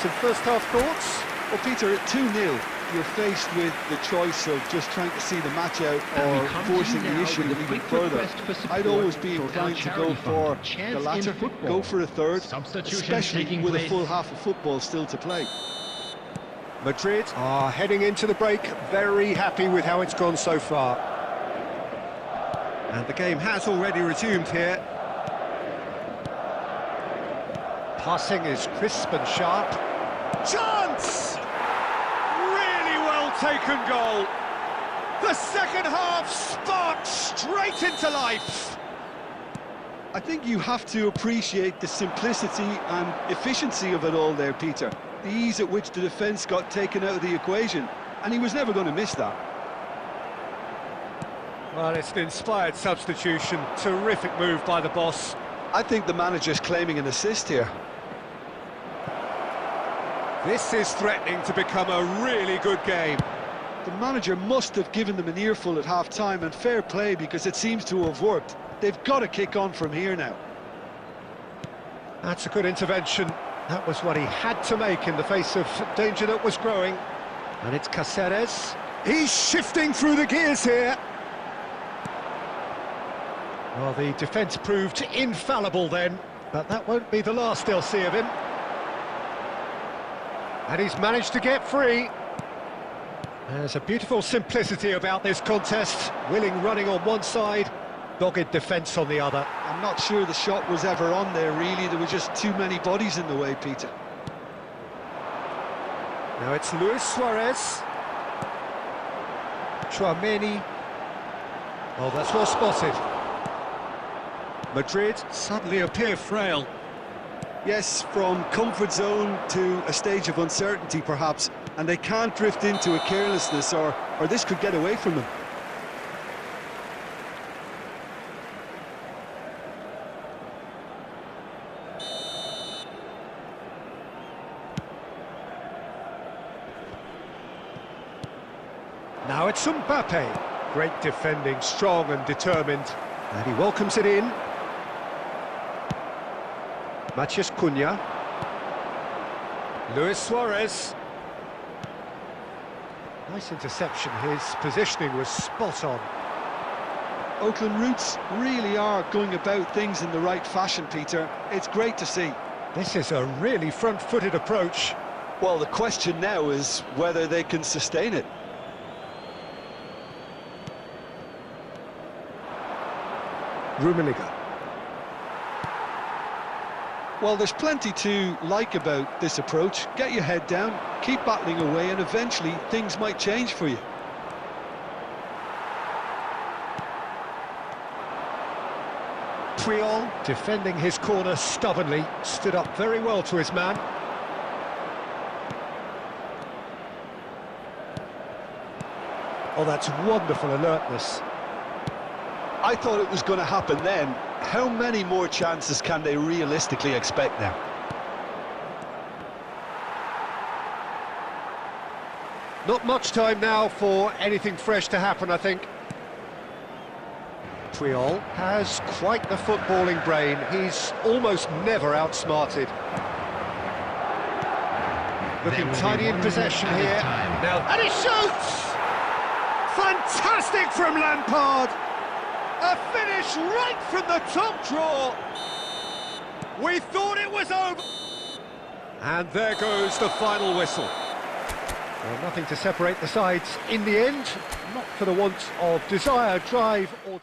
Some first-half thoughts? Well, Peter, at 2-0, you're faced with the choice of just trying to see the match out And we or come to forcing you the now issue with a even quick further. request for support I'd always be for our inclined to charity go for fund, Chance the in latter, Football. go for a third, Substitution especially taking with place. a full half of football still to play. Madrid are heading into the break, very happy with how it's gone so far. And the game has already resumed here. Passing is crisp and sharp. Chance! Really well taken goal. The second half sparked straight into life. I think you have to appreciate the simplicity and efficiency of it all there, Peter. The ease at which the defence got taken out of the equation, and he was never going to miss that. Well, it's an inspired substitution. Terrific move by the boss. I think the manager's claiming an assist here. This is threatening to become a really good game. The manager must have given them an earful at half-time, and fair play, because it seems to have worked. They've got to kick on from here now. That's a good intervention. That was what he had to make in the face of danger that was growing. And it's Cáceres. He's shifting through the gears here. Well, the defence proved infallible then, but that won't be the last they'll see of him. And he's managed to get free. There's a beautiful simplicity about this contest. Willing running on one side, dogged defence on the other. I'm not sure the shot was ever on there, really. There were just too many bodies in the way, Peter. Now it's Luis Suarez. Chouameni. Oh, that's well spotted. Madrid suddenly appear frail. Yes, from comfort zone to a stage of uncertainty, perhaps, and they can't drift into a carelessness, or this could get away from them. Now it's Mbappe. Great defending, strong and determined. And he welcomes it in. Matías Cunha. Luis Suarez. Nice interception. His positioning was spot on. Oakland Roots really are going about things in the right fashion, Peter. It's great to see. This is a really front-footed approach. Well, the question now is whether they can sustain it. Rummenigge. Well, there's plenty to like about this approach. Get your head down, keep battling away, and eventually things might change for you. Puyol, defending his corner stubbornly, stood up very well to his man. Oh, that's wonderful alertness. I thought it was going to happen then. How many more chances can they realistically expect now? Not much time now for anything fresh to happen, I think. Puyol has quite the footballing brain. He's almost never outsmarted. Looking tidy in possession here. Now, and he shoots! Fantastic from Lampard! A finish right from the top draw. We thought it was over. And there goes the final whistle. Well, nothing to separate the sides in the end, not for the want of desire, drive or...